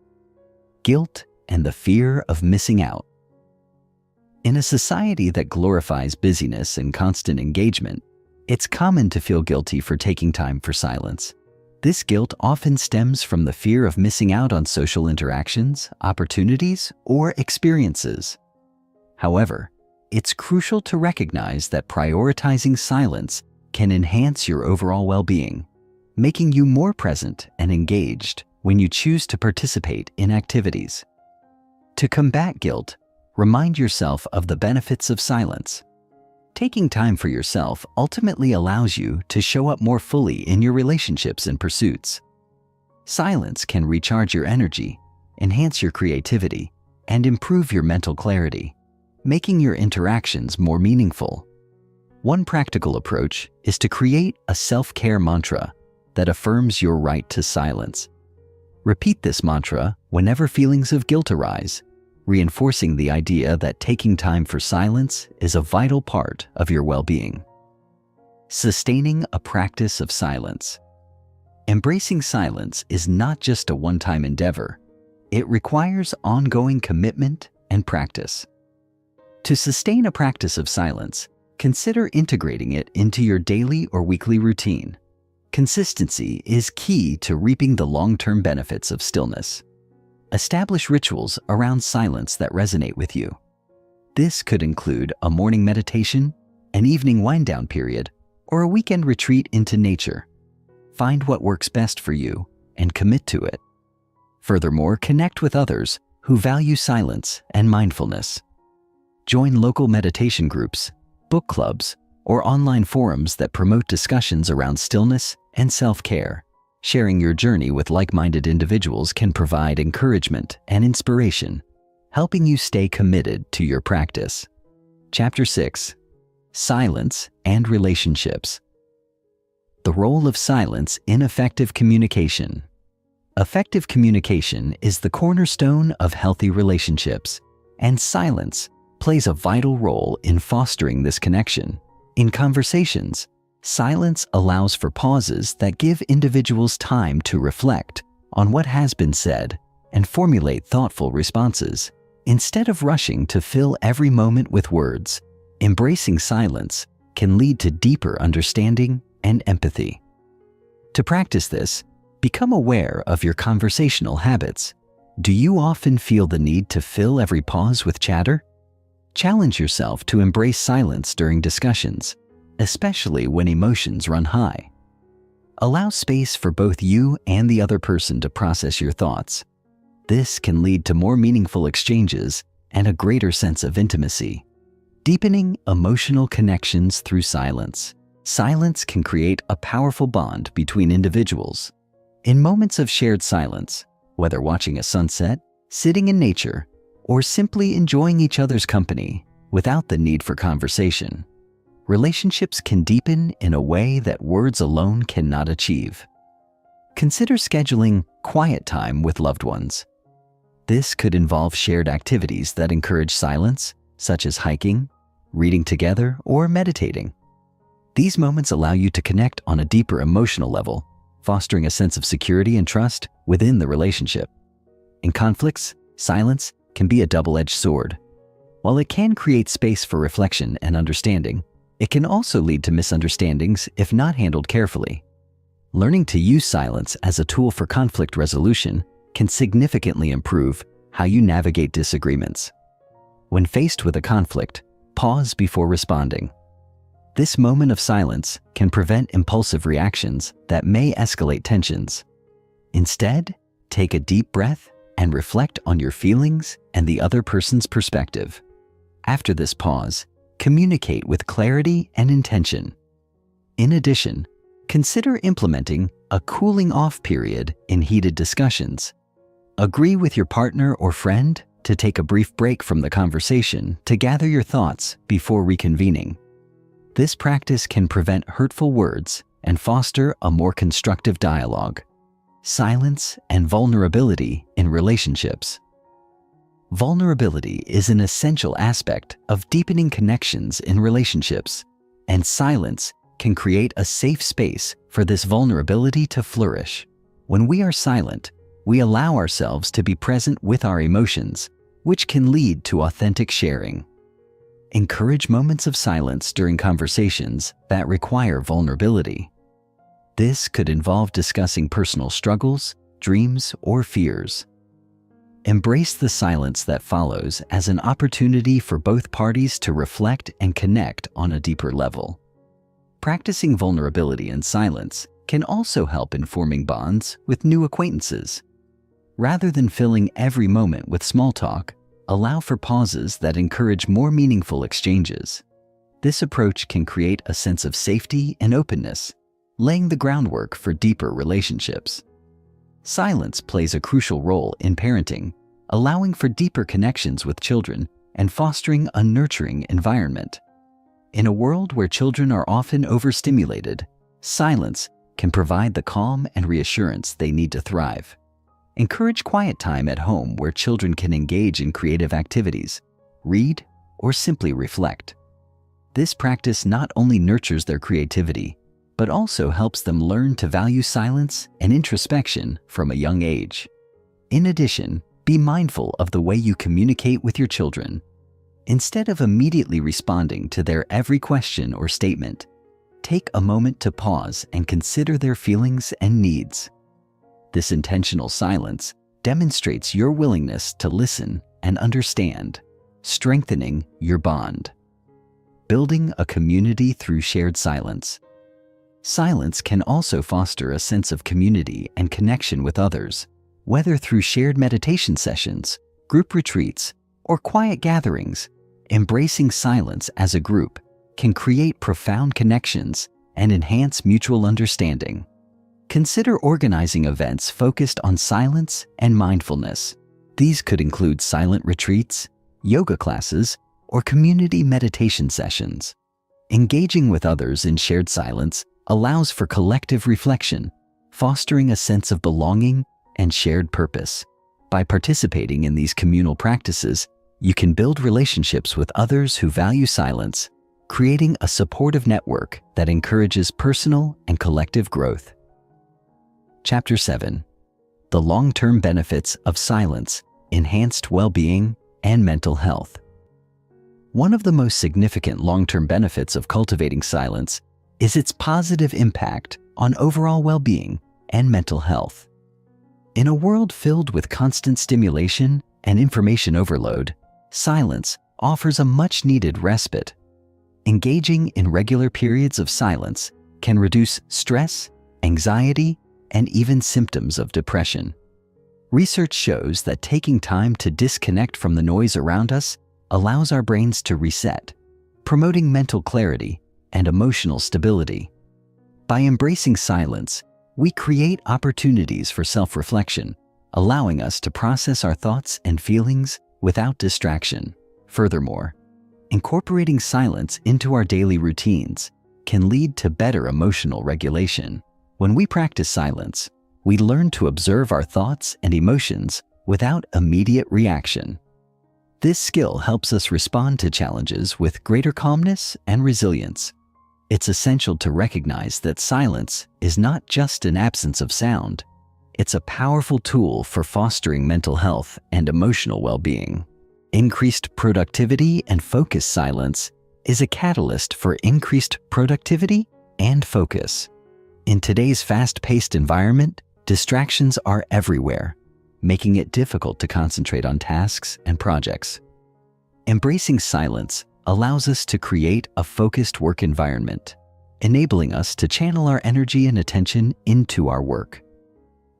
Guilt and the fear of missing out. In a society that glorifies busyness and constant engagement, it's common to feel guilty for taking time for silence. This guilt often stems from the fear of missing out on social interactions, opportunities, or experiences. However, it's crucial to recognize that prioritizing silence can enhance your overall well-being, making you more present and engaged when you choose to participate in activities. To combat guilt, remind yourself of the benefits of silence. Taking time for yourself ultimately allows you to show up more fully in your relationships and pursuits. Silence can recharge your energy, enhance your creativity, and improve your mental clarity, making your interactions more meaningful. One practical approach is to create a self-care mantra that affirms your right to silence. Repeat this mantra whenever feelings of guilt arise, reinforcing the idea that taking time for silence is a vital part of your well-being. Sustaining a practice of silence. Embracing silence is not just a one-time endeavor. It requires ongoing commitment and practice. To sustain a practice of silence, consider integrating it into your daily or weekly routine. Consistency is key to reaping the long-term benefits of stillness. Establish rituals around silence that resonate with you. This could include a morning meditation, an evening wind-down period, or a weekend retreat into nature. Find what works best for you and commit to it. Furthermore, connect with others who value silence and mindfulness. Join local meditation groups, book clubs, or online forums that promote discussions around stillness and self-care. Sharing your journey with like-minded individuals can provide encouragement and inspiration, helping you stay committed to your practice. Chapter 6. Silence and Relationships. The role of silence in effective communication. Effective communication is the cornerstone of healthy relationships, and silence plays a vital role in fostering this connection. In conversations, silence allows for pauses that give individuals time to reflect on what has been said and formulate thoughtful responses. Instead of rushing to fill every moment with words, embracing silence can lead to deeper understanding and empathy. To practice this, become aware of your conversational habits. Do you often feel the need to fill every pause with chatter? Challenge yourself to embrace silence during discussions, especially when emotions run high. Allow space for both you and the other person to process your thoughts. This can lead to more meaningful exchanges and a greater sense of intimacy. Deepening emotional connections through silence. Silence can create a powerful bond between individuals. In moments of shared silence, whether watching a sunset, sitting in nature, or simply enjoying each other's company without the need for conversation, relationships can deepen in a way that words alone cannot achieve. Consider scheduling quiet time with loved ones. This could involve shared activities that encourage silence, such as hiking, reading together, or meditating. These moments allow you to connect on a deeper emotional level, fostering a sense of security and trust within the relationship. In conflicts, silence can be a double-edged sword. While it can create space for reflection and understanding, it can also lead to misunderstandings if not handled carefully. Learning to use silence as a tool for conflict resolution can significantly improve how you navigate disagreements. When faced with a conflict, pause before responding. This moment of silence can prevent impulsive reactions that may escalate tensions. Instead, take a deep breath and reflect on your feelings and the other person's perspective. After this pause, communicate with clarity and intention. In addition, consider implementing a cooling off period in heated discussions. Agree with your partner or friend to take a brief break from the conversation to gather your thoughts before reconvening. This practice can prevent hurtful words and foster a more constructive dialogue. Silence and vulnerability in relationships. Vulnerability is an essential aspect of deepening connections in relationships, and silence can create a safe space for this vulnerability to flourish. When we are silent, we allow ourselves to be present with our emotions, which can lead to authentic sharing. Encourage moments of silence during conversations that require vulnerability. This could involve discussing personal struggles, dreams, or fears. Embrace the silence that follows as an opportunity for both parties to reflect and connect on a deeper level. Practicing vulnerability in silence can also help in forming bonds with new acquaintances. Rather than filling every moment with small talk, allow for pauses that encourage more meaningful exchanges. This approach can create a sense of safety and openness, laying the groundwork for deeper relationships. Silence plays a crucial role in parenting, allowing for deeper connections with children and fostering a nurturing environment. In a world where children are often overstimulated, silence can provide the calm and reassurance they need to thrive. Encourage quiet time at home where children can engage in creative activities, read, or simply reflect. This practice not only nurtures their creativity, but also helps them learn to value silence and introspection from a young age. In addition, be mindful of the way you communicate with your children. Instead of immediately responding to their every question or statement, take a moment to pause and consider their feelings and needs. This intentional silence demonstrates your willingness to listen and understand, strengthening your bond. Building a community through shared silence. Silence can also foster a sense of community and connection with others, whether through shared meditation sessions, group retreats, or quiet gatherings. Embracing silence as a group can create profound connections and enhance mutual understanding. Consider organizing events focused on silence and mindfulness. These could include silent retreats, yoga classes, or community meditation sessions. Engaging with others in shared silence allows for collective reflection, fostering a sense of belonging and shared purpose. By participating in these communal practices, you can build relationships with others who value silence, creating a supportive network that encourages personal and collective growth. Chapter 7. The long-term benefits of silence, enhanced well-being, and mental health. One of the most significant long-term benefits of cultivating silence is its positive impact on overall well-being and mental health. In a world filled with constant stimulation and information overload, silence offers a much-needed respite. Engaging in regular periods of silence can reduce stress, anxiety, and even symptoms of depression. Research shows that taking time to disconnect from the noise around us allows our brains to reset, promoting mental clarity and emotional stability. By embracing silence, we create opportunities for self-reflection, allowing us to process our thoughts and feelings without distraction. Furthermore, incorporating silence into our daily routines can lead to better emotional regulation. When we practice silence, we learn to observe our thoughts and emotions without immediate reaction. This skill helps us respond to challenges with greater calmness and resilience. It's essential to recognize that silence is not just an absence of sound. It's a powerful tool for fostering mental health and emotional well-being. Increased productivity and focused silence is a catalyst for increased productivity and focus. In today's fast-paced environment, distractions are everywhere, making it difficult to concentrate on tasks and projects. Embracing silence allows us to create a focused work environment, enabling us to channel our energy and attention into our work.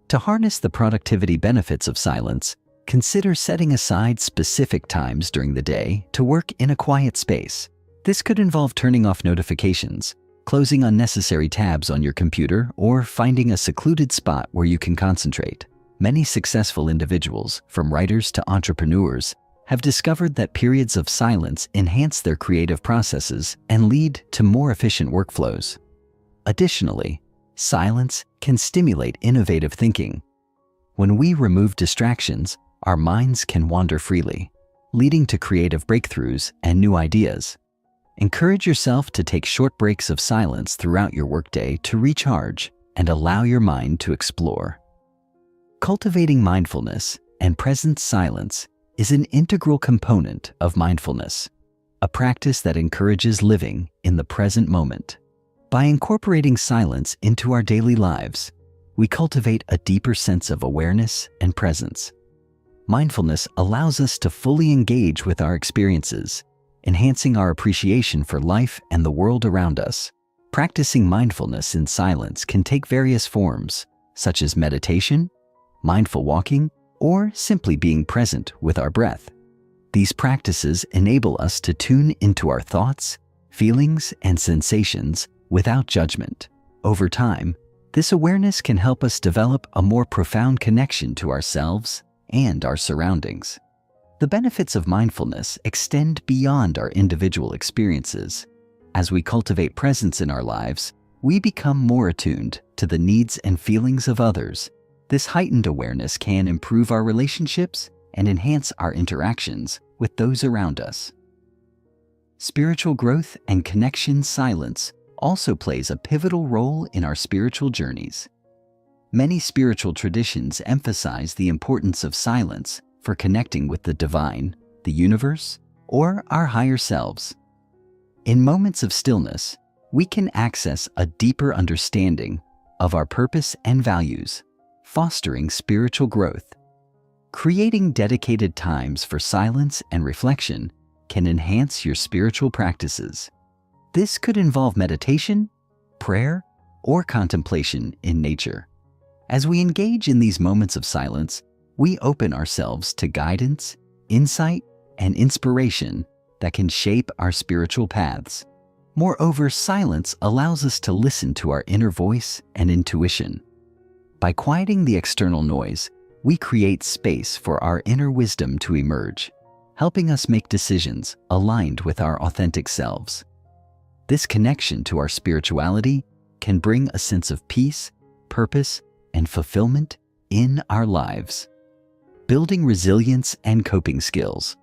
To harness the productivity benefits of silence, Consider setting aside specific times during the day to work in a quiet space. This could involve turning off notifications, closing unnecessary tabs on your computer, or finding a secluded spot where you can concentrate. Many successful individuals, from writers to entrepreneurs, have discovered that periods of silence enhance their creative processes and lead to more efficient workflows. Additionally, silence can stimulate innovative thinking. When we remove distractions, our minds can wander freely, leading to creative breakthroughs and new ideas. Encourage yourself to take short breaks of silence throughout your workday to recharge and allow your mind to explore. Cultivating mindfulness and present silence is an integral component of mindfulness, a practice that encourages living in the present moment. By incorporating silence into our daily lives, we cultivate a deeper sense of awareness and presence. Mindfulness allows us to fully engage with our experiences, enhancing our appreciation for life and the world around us. Practicing mindfulness in silence can take various forms, such as meditation, mindful walking, or simply being present with our breath. These practices enable us to tune into our thoughts, feelings, and sensations without judgment. Over time, this awareness can help us develop a more profound connection to ourselves and our surroundings. The benefits of mindfulness extend beyond our individual experiences. As we cultivate presence in our lives, we become more attuned to the needs and feelings of others. This heightened awareness can improve our relationships and enhance our interactions with those around us. Spiritual growth and connection silence also plays a pivotal role in our spiritual journeys. Many spiritual traditions emphasize the importance of silence for connecting with the divine, the universe, or our higher selves. In moments of stillness, we can access a deeper understanding of our purpose and values, fostering spiritual growth. Creating dedicated times for silence and reflection can enhance your spiritual practices. This could involve meditation, prayer, or contemplation in nature. As we engage in these moments of silence, we open ourselves to guidance, insight, and inspiration that can shape our spiritual paths. Moreover, silence allows us to listen to our inner voice and intuition. By quieting the external noise, we create space for our inner wisdom to emerge, helping us make decisions aligned with our authentic selves. This connection to our spirituality can bring a sense of peace, purpose, and fulfillment in our lives. Building resilience and coping skills.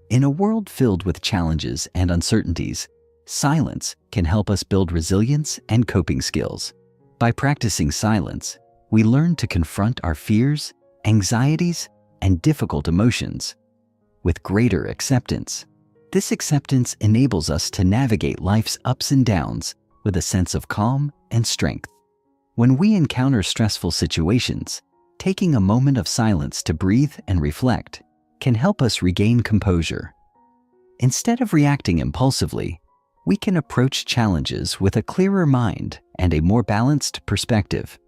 In a world filled with challenges and uncertainties, silence can help us build resilience and coping skills. By practicing silence, we learn to confront our fears, anxieties, and difficult emotions with greater acceptance. This acceptance enables us to navigate life's ups and downs with a sense of calm and strength. When we encounter stressful situations, taking a moment of silence to breathe and reflect can help us regain composure. Instead of reacting impulsively, we can approach challenges with a clearer mind and a more balanced perspective.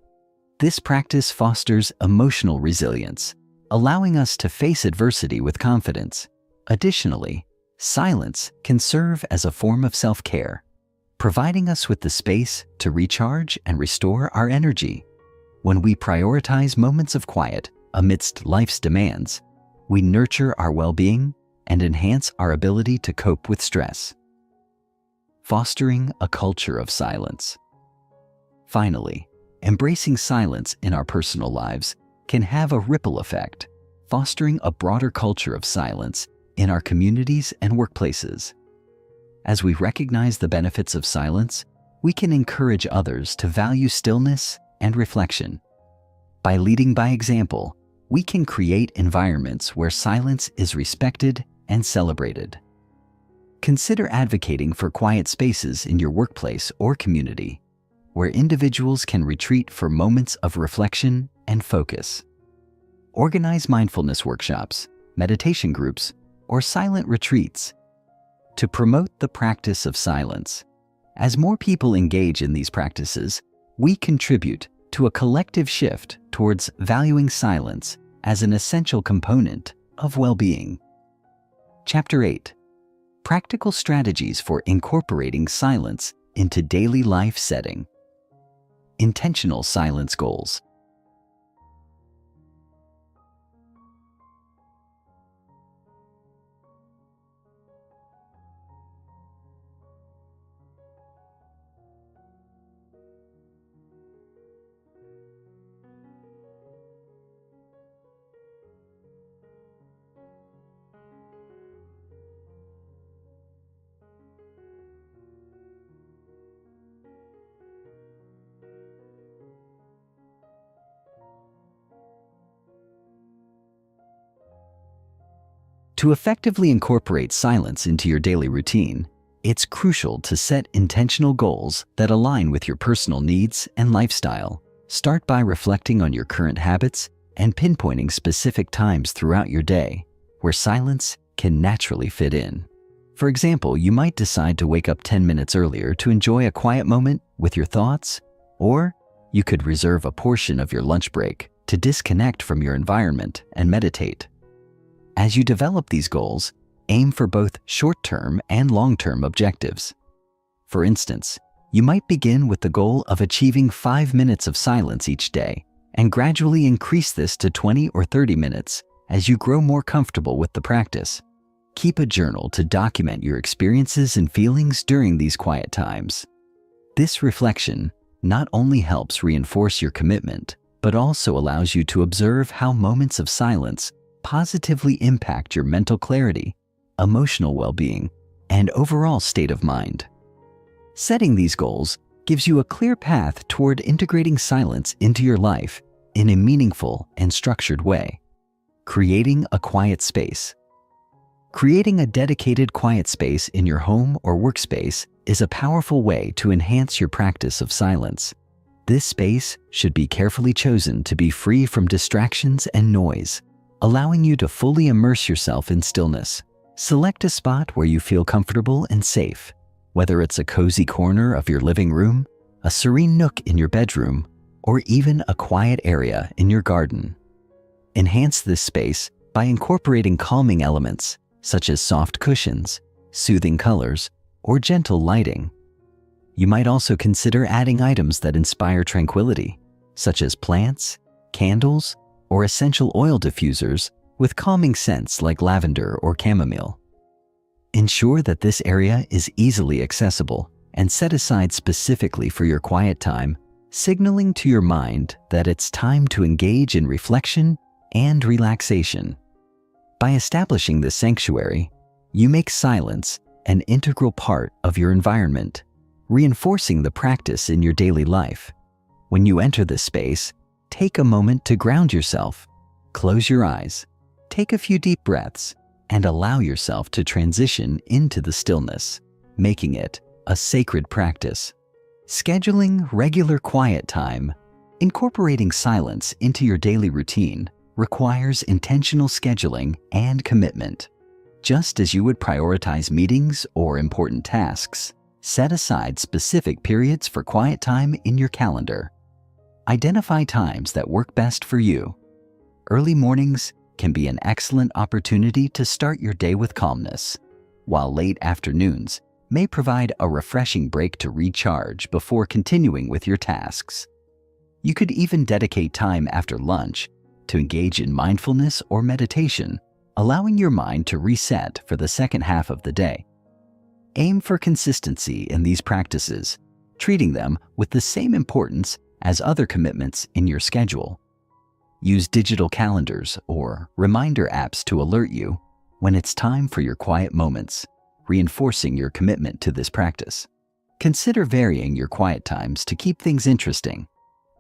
This practice fosters emotional resilience, allowing us to face adversity with confidence. Additionally, silence can serve as a form of self-care, providing us with the space to recharge and restore our energy. When we prioritize moments of quiet amidst life's demands, we nurture our well-being and enhance our ability to cope with stress. Fostering a culture of silence. Finally, embracing silence in our personal lives can have a ripple effect, fostering a broader culture of silence in our communities and workplaces. As we recognize the benefits of silence, we can encourage others to value stillness and reflection. By leading by example, we can create environments where silence is respected and celebrated. Consider advocating for quiet spaces in your workplace or community, where individuals can retreat for moments of reflection and focus. Organize mindfulness workshops, meditation groups, or silent retreats to promote the practice of silence. As more people engage in these practices, we contribute to a collective shift towards valuing silence as an essential component of well-being. Chapter 8. Practical Strategies for Incorporating Silence into Daily Life Setting. Intentional Silence Goals. To effectively incorporate silence into your daily routine, it's crucial to set intentional goals that align with your personal needs and lifestyle. Start by reflecting on your current habits and pinpointing specific times throughout your day where silence can naturally fit in. For example, you might decide to wake up 10 minutes earlier to enjoy a quiet moment with your thoughts, or you could reserve a portion of your lunch break to disconnect from your environment and meditate. As you develop these goals, aim for both short-term and long-term objectives. For instance, you might begin with the goal of achieving 5 minutes of silence each day and gradually increase this to 20 or 30 minutes as you grow more comfortable with the practice. Keep a journal to document your experiences and feelings during these quiet times. This reflection not only helps reinforce your commitment, but also allows you to observe how moments of silence positively impact your mental clarity, emotional well-being, and overall state of mind. Setting these goals gives you a clear path toward integrating silence into your life in a meaningful and structured way. Creating a quiet space. Creating a dedicated quiet space in your home or workspace is a powerful way to enhance your practice of silence. This space should be carefully chosen to be free from distractions and noise, allowing you to fully immerse yourself in stillness. Select a spot where you feel comfortable and safe, whether it's a cozy corner of your living room, a serene nook in your bedroom, or even a quiet area in your garden. Enhance this space by incorporating calming elements such as soft cushions, soothing colors, or gentle lighting. You might also consider adding items that inspire tranquility, such as plants, candles, or essential oil diffusers with calming scents like lavender or chamomile. Ensure that this area is easily accessible and set aside specifically for your quiet time, signaling to your mind that it's time to engage in reflection and relaxation. By establishing this sanctuary, you make silence an integral part of your environment, reinforcing the practice in your daily life. When you enter this space, take a moment to ground yourself. Close your eyes, take a few deep breaths, and allow yourself to transition into the stillness, making it a sacred practice. Scheduling regular quiet time. Incorporating silence into your daily routine requires intentional scheduling and commitment. Just as you would prioritize meetings or important tasks, set aside specific periods for quiet time in your calendar. Identify times that work best for you. Early mornings can be an excellent opportunity to start your day with calmness, while late afternoons may provide a refreshing break to recharge before continuing with your tasks. You could even dedicate time after lunch to engage in mindfulness or meditation, allowing your mind to reset for the second half of the day. Aim for consistency in these practices, treating them with the same importance as other commitments in your schedule. Use digital calendars or reminder apps to alert you when it's time for your quiet moments, reinforcing your commitment to this practice. Consider varying your quiet times to keep things interesting.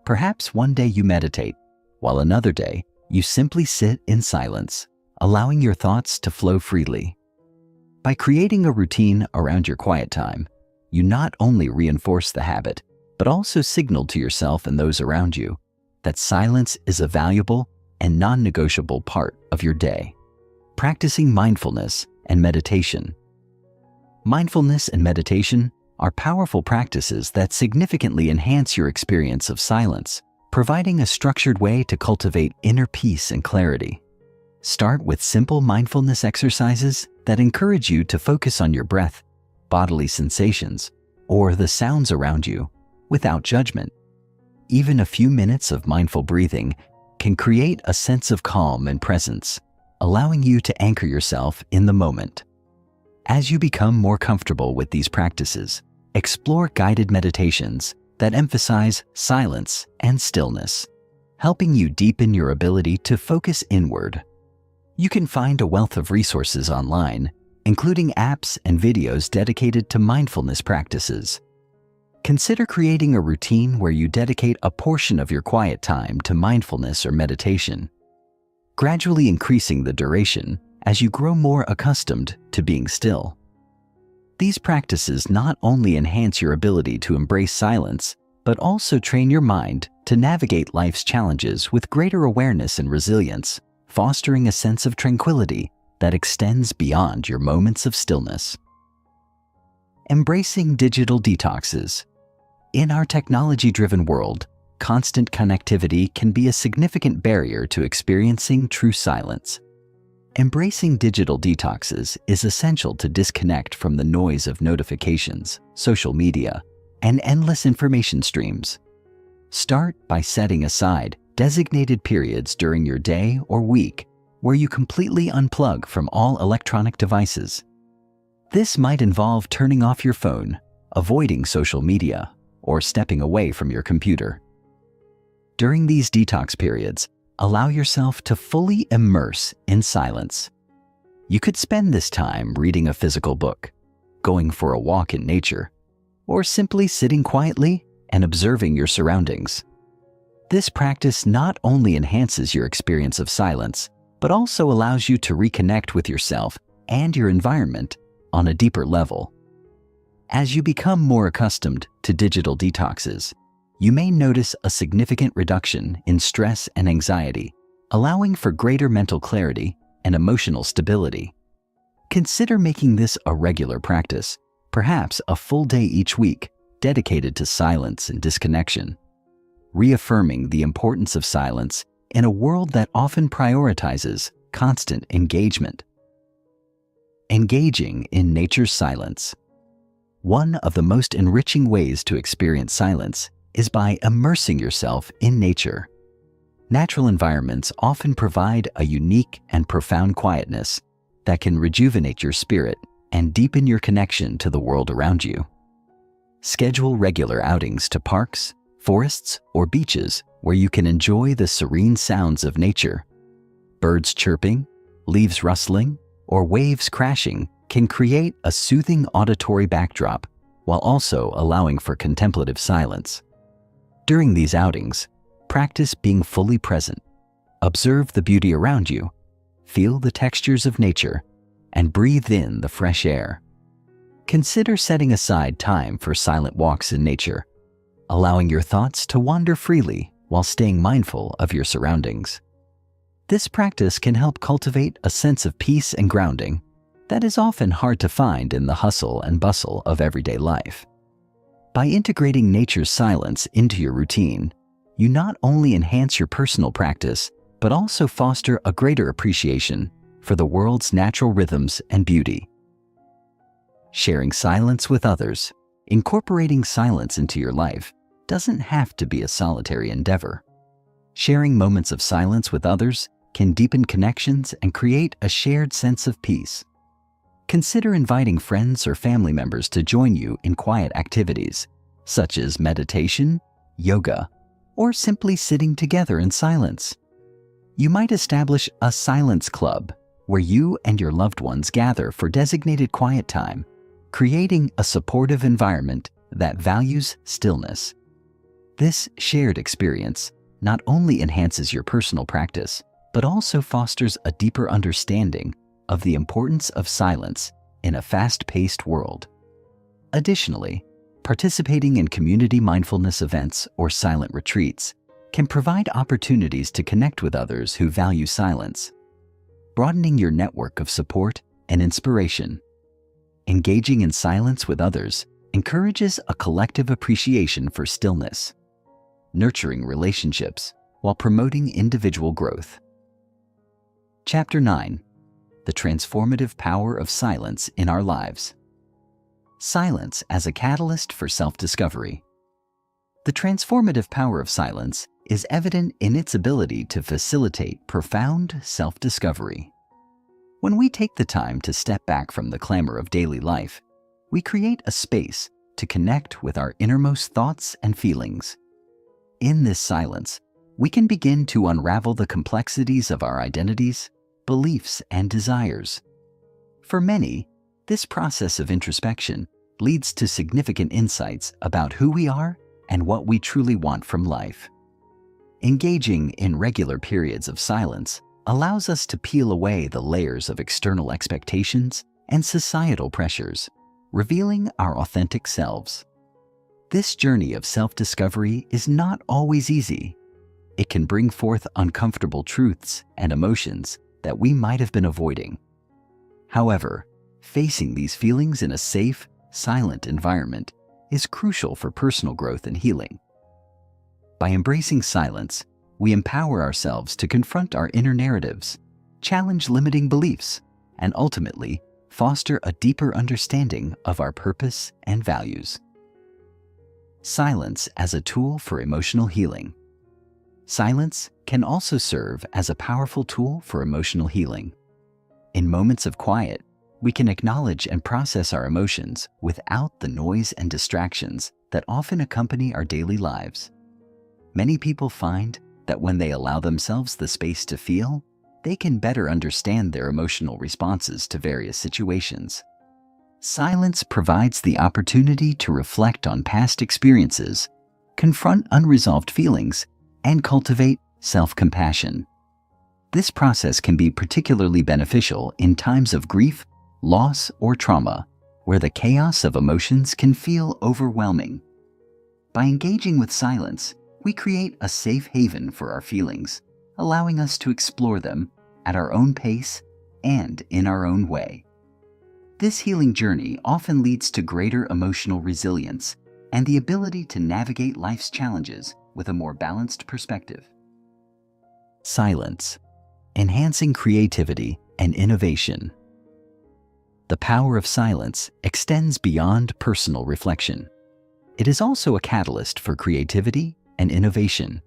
Perhaps one day you meditate, while another day you simply sit in silence, allowing your thoughts to flow freely. By creating a routine around your quiet time, you not only reinforce the habit, but also signal to yourself and those around you that silence is a valuable and non-negotiable part of your day. Practicing mindfulness and meditation. Mindfulness and meditation are powerful practices that significantly enhance your experience of silence, providing a structured way to cultivate inner peace and clarity. Start with simple mindfulness exercises that encourage you to focus on your breath, bodily sensations, or the sounds around you without judgment. Even a few minutes of mindful breathing can create a sense of calm and presence, allowing you to anchor yourself in the moment. As you become more comfortable with these practices, explore guided meditations that emphasize silence and stillness, helping you deepen your ability to focus inward. You can find a wealth of resources online, including apps and videos dedicated to mindfulness practices. Consider creating a routine where you dedicate a portion of your quiet time to mindfulness or meditation, gradually increasing the duration as you grow more accustomed to being still. These practices not only enhance your ability to embrace silence, but also train your mind to navigate life's challenges with greater awareness and resilience, fostering a sense of tranquility that extends beyond your moments of stillness. Embracing digital detoxes. In our technology-driven world, constant connectivity can be a significant barrier to experiencing true silence. Embracing digital detoxes is essential to disconnect from the noise of notifications, social media, and endless information streams. Start by setting aside designated periods during your day or week where you completely unplug from all electronic devices. This might involve turning off your phone, avoiding social media, or stepping away from your computer. During these detox periods, allow yourself to fully immerse in silence. You could spend this time reading a physical book, going for a walk in nature, or simply sitting quietly and observing your surroundings. This practice not only enhances your experience of silence, but also allows you to reconnect with yourself and your environment on a deeper level. As you become more accustomed to digital detoxes, you may notice a significant reduction in stress and anxiety, allowing for greater mental clarity and emotional stability. Consider making this a regular practice, perhaps a full day each week dedicated to silence and disconnection, reaffirming the importance of silence in a world that often prioritizes constant engagement. Engaging in nature's silence. One of the most enriching ways to experience silence is by immersing yourself in nature. Natural environments often provide a unique and profound quietness that can rejuvenate your spirit and deepen your connection to the world around you. Schedule regular outings to parks, forests, or beaches where you can enjoy the serene sounds of nature. Birds chirping, leaves rustling, or waves crashing can create a soothing auditory backdrop while also allowing for contemplative silence. During these outings, practice being fully present. Observe the beauty around you, feel the textures of nature, and breathe in the fresh air. Consider setting aside time for silent walks in nature, allowing your thoughts to wander freely while staying mindful of your surroundings. This practice can help cultivate a sense of peace and grounding that is often hard to find in the hustle and bustle of everyday life. By integrating nature's silence into your routine, you not only enhance your personal practice, but also foster a greater appreciation for the world's natural rhythms and beauty. Sharing silence with others. Incorporating silence into your life doesn't have to be a solitary endeavor. Sharing moments of silence with others can deepen connections and create a shared sense of peace. Consider inviting friends or family members to join you in quiet activities, such as meditation, yoga, or simply sitting together in silence. You might establish a silence club where you and your loved ones gather for designated quiet time, creating a supportive environment that values stillness. This shared experience not only enhances your personal practice, but also fosters a deeper understanding of the importance of silence in a fast-paced world. Additionally, participating in community mindfulness events or silent retreats can provide opportunities to connect with others who value silence, broadening your network of support and inspiration. Engaging in silence with others encourages a collective appreciation for stillness. nurturing relationships while promoting individual growth. Chapter 9: The Transformative Power of Silence in Our Lives. Silence as a catalyst for self-discovery. The transformative power of silence is evident in its ability to facilitate profound self-discovery. When we take the time to step back from the clamor of daily life, we create a space to connect with our innermost thoughts and feelings. In this silence, we can begin to unravel the complexities of our identities, beliefs, and desires. For many, this process of introspection leads to significant insights about who we are and what we truly want from life. Engaging in regular periods of silence allows us to peel away the layers of external expectations and societal pressures, revealing our authentic selves. This journey of self-discovery is not always easy. It can bring forth uncomfortable truths and emotions that we might have been avoiding. However, facing these feelings in a safe, silent environment is crucial for personal growth and healing. By embracing silence, we empower ourselves to confront our inner narratives, challenge limiting beliefs, and ultimately foster a deeper understanding of our purpose and values. Silence as a tool for emotional healing. Silence can also serve as a powerful tool for emotional healing. In moments of quiet, we can acknowledge and process our emotions without the noise and distractions that often accompany our daily lives. Many people find that when they allow themselves the space to feel, they can better understand their emotional responses to various situations. Silence provides the opportunity to reflect on past experiences, confront unresolved feelings, and cultivate self-compassion. This process can be particularly beneficial in times of grief, loss, or trauma, where the chaos of emotions can feel overwhelming. By engaging with silence, we create a safe haven for our feelings, allowing us to explore them at our own pace and in our own way. This healing journey often leads to greater emotional resilience and the ability to navigate life's challenges with a more balanced perspective. Silence, enhancing creativity and innovation. The power of silence extends beyond personal reflection. It is also a catalyst for creativity and innovation.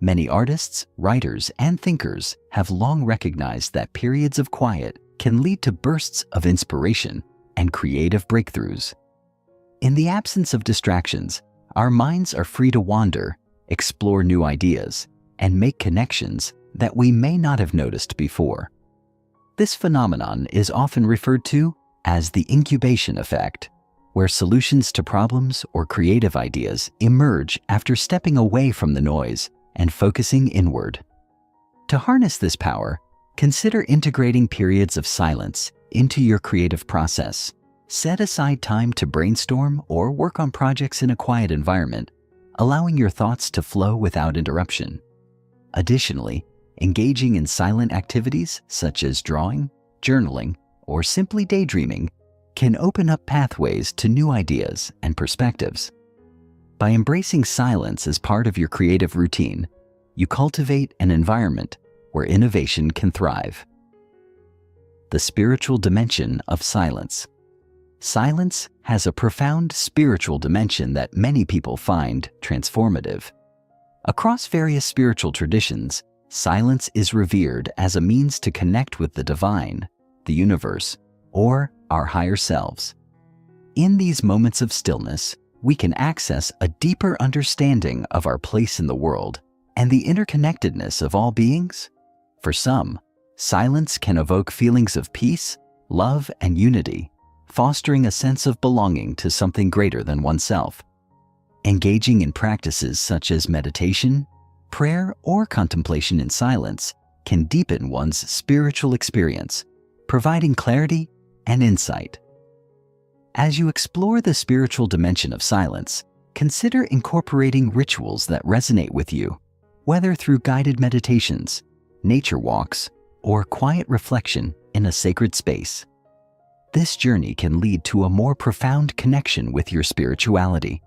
Many artists, writers, and thinkers have long recognized that periods of quiet can lead to bursts of inspiration and creative breakthroughs. In the absence of distractions, our minds are free to wander, explore new ideas, and make connections that we may not have noticed before. This phenomenon is often referred to as the incubation effect, where solutions to problems or creative ideas emerge after stepping away from the noise and focusing inward. To harness this power, consider integrating periods of silence into your creative process. Set aside time to brainstorm or work on projects in a quiet environment, allowing your thoughts to flow without interruption. Additionally, engaging in silent activities such as drawing, journaling, or simply daydreaming can open up pathways to new ideas and perspectives. By embracing silence as part of your creative routine, you cultivate an environment where innovation can thrive. The spiritual dimension of silence. Silence has a profound spiritual dimension that many people find transformative. Across various spiritual traditions, silence is revered as a means to connect with the divine, the universe, or our higher selves. In these moments of stillness, we can access a deeper understanding of our place in the world and the interconnectedness of all beings. For some, silence can evoke feelings of peace, love, and unity, fostering a sense of belonging to something greater than oneself. Engaging in practices such as meditation, prayer, or contemplation in silence can deepen one's spiritual experience, providing clarity and insight. As you explore the spiritual dimension of silence, consider incorporating rituals that resonate with you, whether through guided meditations, nature walks, or quiet reflection in a sacred space. This journey can lead to a more profound connection with your spirituality,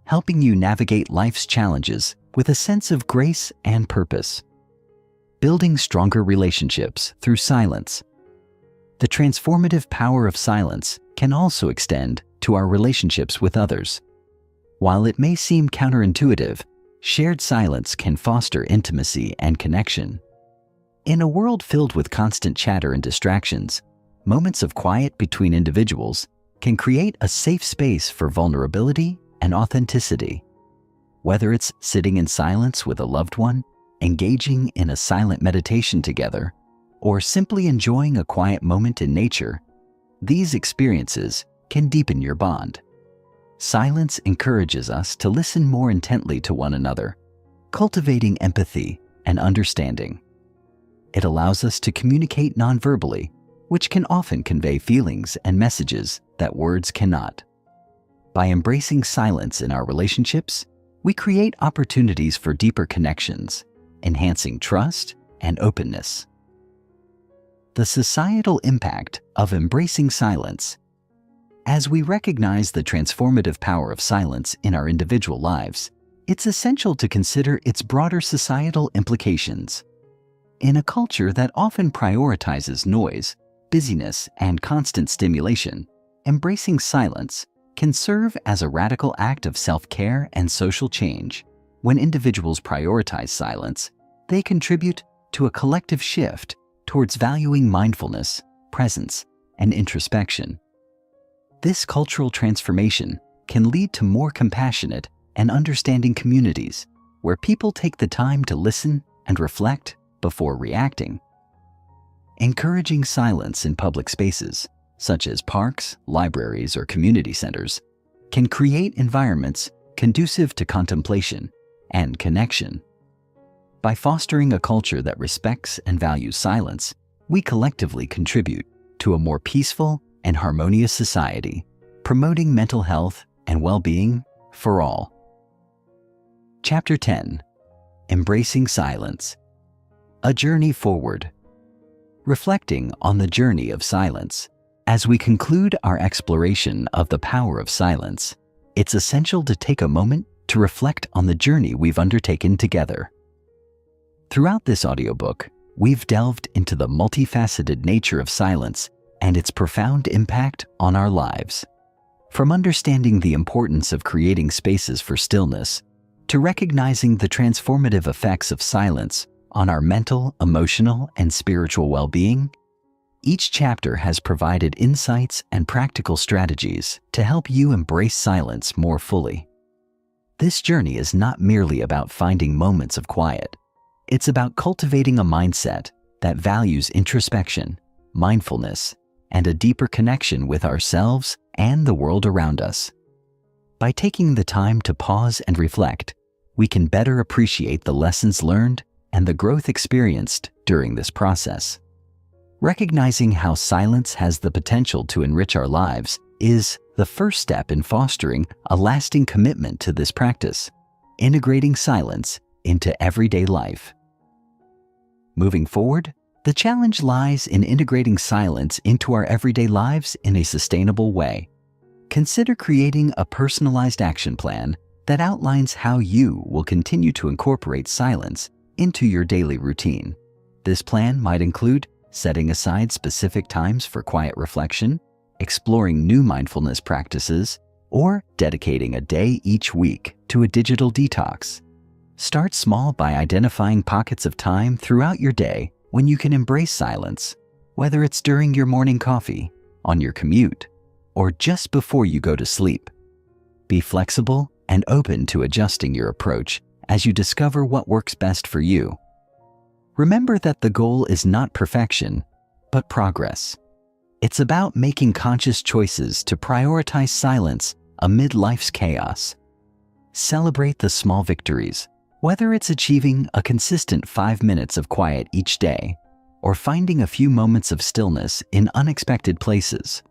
helping you navigate life's challenges with a sense of grace and purpose. Building stronger relationships through silence. The transformative power of silence can also extend to our relationships with others. While it may seem counterintuitive, shared silence can foster intimacy and connection. In a world filled with constant chatter and distractions, moments of quiet between individuals can create a safe space for vulnerability and authenticity. Whether it's sitting in silence with a loved one, engaging in a silent meditation together, or simply enjoying a quiet moment in nature, these experiences can deepen your bond. Silence encourages us to listen more intently to one another, cultivating empathy and understanding. It allows us to communicate nonverbally, which can often convey feelings and messages that words cannot. By embracing silence in our relationships, we create opportunities for deeper connections, enhancing trust and openness. The societal impact of embracing silence. As we recognize the transformative power of silence in our individual lives, it's essential to consider its broader societal implications. In a culture that often prioritizes noise, busyness, and constant stimulation, embracing silence can serve as a radical act of self-care and social change. When individuals prioritize silence, they contribute to a collective shift towards valuing mindfulness, presence, and introspection. This cultural transformation can lead to more compassionate and understanding communities where people take the time to listen and reflect before reacting. Encouraging silence in public spaces, such as parks, libraries, or community centers, can create environments conducive to contemplation and connection. By fostering a culture that respects and values silence, we collectively contribute to a more peaceful and harmonious society, promoting mental health and well-being for all. Chapter 10. Embracing Silence. A Journey Forward. Reflecting on the journey of silence. As we conclude our exploration of the power of silence, it's essential to take a moment to reflect on the journey we've undertaken together. Throughout this audiobook, we've delved into the multifaceted nature of silence and its profound impact on our lives. From understanding the importance of creating spaces for stillness, to recognizing the transformative effects of silence on our mental, emotional, and spiritual well-being, each chapter has provided insights and practical strategies to help you embrace silence more fully. This journey is not merely about finding moments of quiet. It's about cultivating a mindset that values introspection, mindfulness, and a deeper connection with ourselves and the world around us. By taking the time to pause and reflect, we can better appreciate the lessons learned and the growth experienced during this process. Recognizing how silence has the potential to enrich our lives is the first step in fostering a lasting commitment to this practice, integrating silence into everyday life. Moving forward, the challenge lies in integrating silence into our everyday lives in a sustainable way. Consider creating a personalized action plan that outlines how you will continue to incorporate silence into your daily routine. This plan might include setting aside specific times for quiet reflection, exploring new mindfulness practices, or dedicating a day each week to a digital detox. Start small by identifying pockets of time throughout your day when you can embrace silence, whether it's during your morning coffee, on your commute, or just before you go to sleep. Be flexible and open to adjusting your approach as you discover what works best for you. Remember that the goal is not perfection, but progress. It's about making conscious choices to prioritize silence amid life's chaos. Celebrate the small victories, whether it's achieving a consistent 5 minutes of quiet each day or finding a few moments of stillness in unexpected places.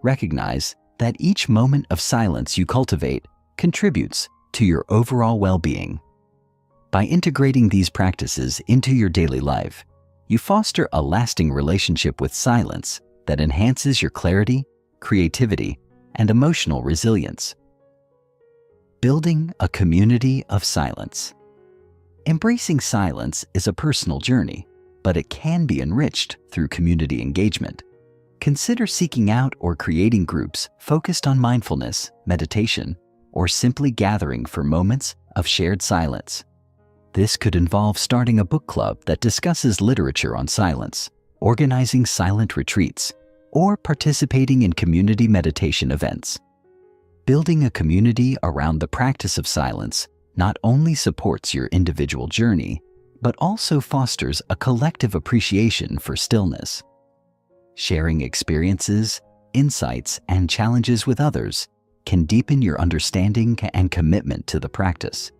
Recognize that each moment of silence you cultivate contributes to your overall well-being. By integrating these practices into your daily life, you foster a lasting relationship with silence that enhances your clarity, creativity, and emotional resilience. Building a community of silence. Embracing silence is a personal journey, but it can be enriched through community engagement. Consider seeking out or creating groups focused on mindfulness, meditation, or simply gathering for moments of shared silence. This could involve starting a book club that discusses literature on silence, organizing silent retreats, or participating in community meditation events. Building a community around the practice of silence not only supports your individual journey, but also fosters a collective appreciation for stillness. Sharing experiences, insights, and challenges with others can deepen your understanding and commitment to the practice.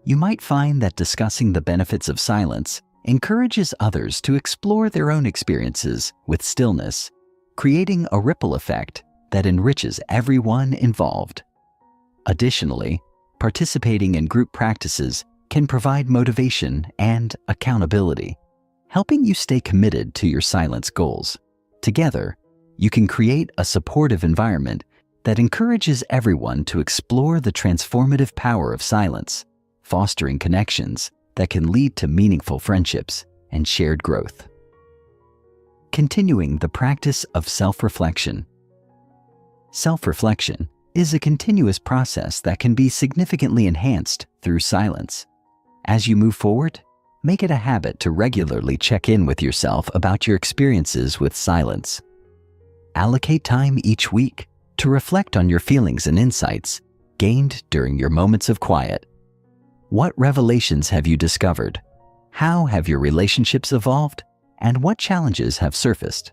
You might find that discussing the benefits of silence encourages others to explore their own experiences with stillness, creating a ripple effect that enriches everyone involved. Additionally, participating in group practices can provide motivation and accountability, helping you stay committed to your silence goals. Together, you can create a supportive environment that encourages everyone to explore the transformative power of silence, fostering connections that can lead to meaningful friendships and shared growth. Continuing the practice of self-reflection. Self-reflection is a continuous process that can be significantly enhanced through silence. As you move forward, make it a habit to regularly check in with yourself about your experiences with silence. Allocate time each week to reflect on your feelings and insights gained during your moments of quiet. What revelations have you discovered? How have your relationships evolved? And what challenges have surfaced?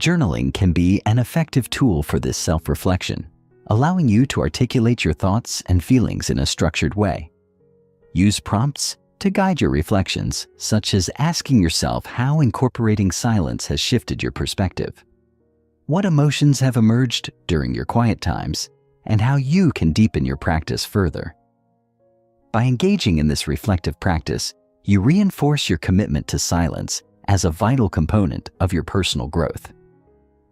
Journaling can be an effective tool for this self-reflection, allowing you to articulate your thoughts and feelings in a structured way. Use prompts to guide your reflections, such as asking yourself how incorporating silence has shifted your perspective, what emotions have emerged during your quiet times, and how you can deepen your practice further. By engaging in this reflective practice, you reinforce your commitment to silence as a vital component of your personal growth.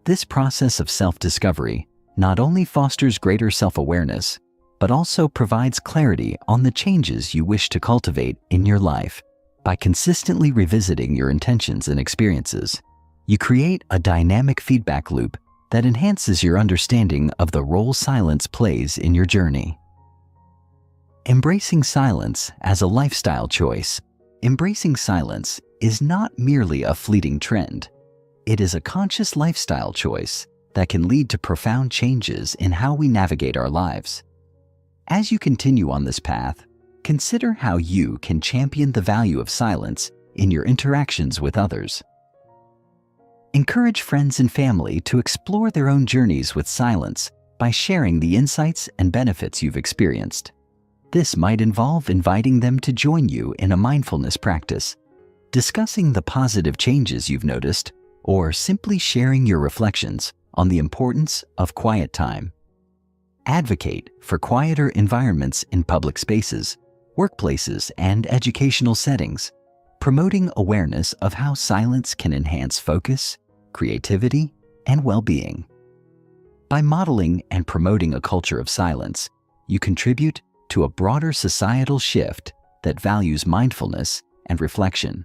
This process of self-discovery not only fosters greater self-awareness, but also provides clarity on the changes you wish to cultivate in your life. By consistently revisiting your intentions and experiences, you create a dynamic feedback loop that enhances your understanding of the role silence plays in your journey. Embracing silence as a lifestyle choice. Embracing silence is not merely a fleeting trend. It is a conscious lifestyle choice that can lead to profound changes in how we navigate our lives. As you continue on this path, consider how you can champion the value of silence in your interactions with others. Encourage friends and family to explore their own journeys with silence by sharing the insights and benefits you've experienced. This might involve inviting them to join you in a mindfulness practice, discussing the positive changes you've noticed, or simply sharing your reflections on the importance of quiet time. Advocate for quieter environments in public spaces, workplaces, and educational settings, promoting awareness of how silence can enhance focus, creativity, and well-being. By modeling and promoting a culture of silence, you contribute to a broader societal shift that values mindfulness and reflection.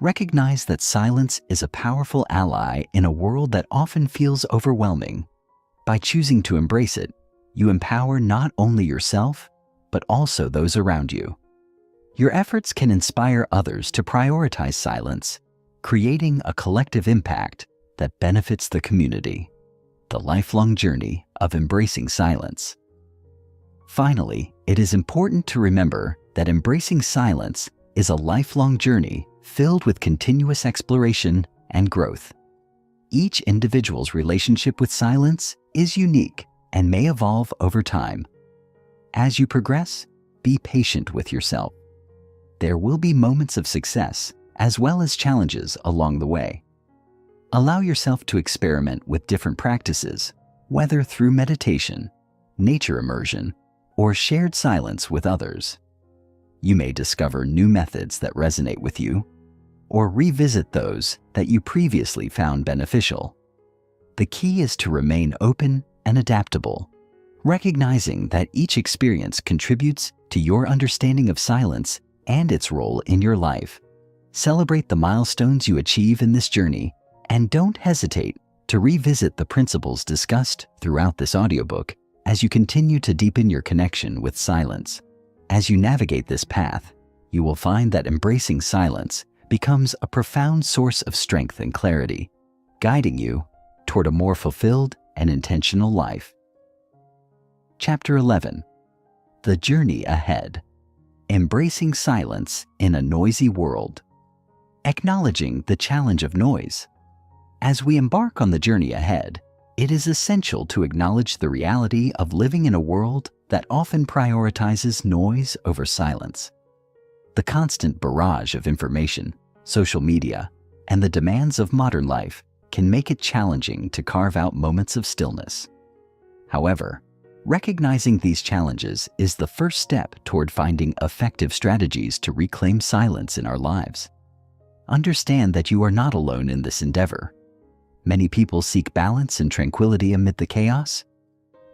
Recognize that silence is a powerful ally in a world that often feels overwhelming. By choosing to embrace it, you empower not only yourself, but also those around you. Your efforts can inspire others to prioritize silence, creating a collective impact that benefits the community. The lifelong journey of embracing silence. Finally, it is important to remember that embracing silence is a lifelong journey filled with continuous exploration and growth. Each individual's relationship with silence is unique and may evolve over time. As you progress, be patient with yourself. There will be moments of success as well as challenges along the way. Allow yourself to experiment with different practices, whether through meditation, nature immersion, or shared silence with others. You may discover new methods that resonate with you, or revisit those that you previously found beneficial. The key is to remain open and adaptable, recognizing that each experience contributes to your understanding of silence and its role in your life. Celebrate the milestones you achieve in this journey, and don't hesitate to revisit the principles discussed throughout this audiobook as you continue to deepen your connection with silence. As you navigate this path, you will find that embracing silence becomes a profound source of strength and clarity, guiding you toward a more fulfilled and intentional life. Chapter 11. The Journey Ahead. Embracing Silence in a Noisy World. Acknowledging the challenge of noise. As we embark on the journey ahead, it is essential to acknowledge the reality of living in a world that often prioritizes noise over silence. The constant barrage of information, social media, and the demands of modern life can make it challenging to carve out moments of stillness. However, recognizing these challenges is the first step toward finding effective strategies to reclaim silence in our lives. Understand that you are not alone in this endeavor. Many people seek balance and tranquility amid the chaos.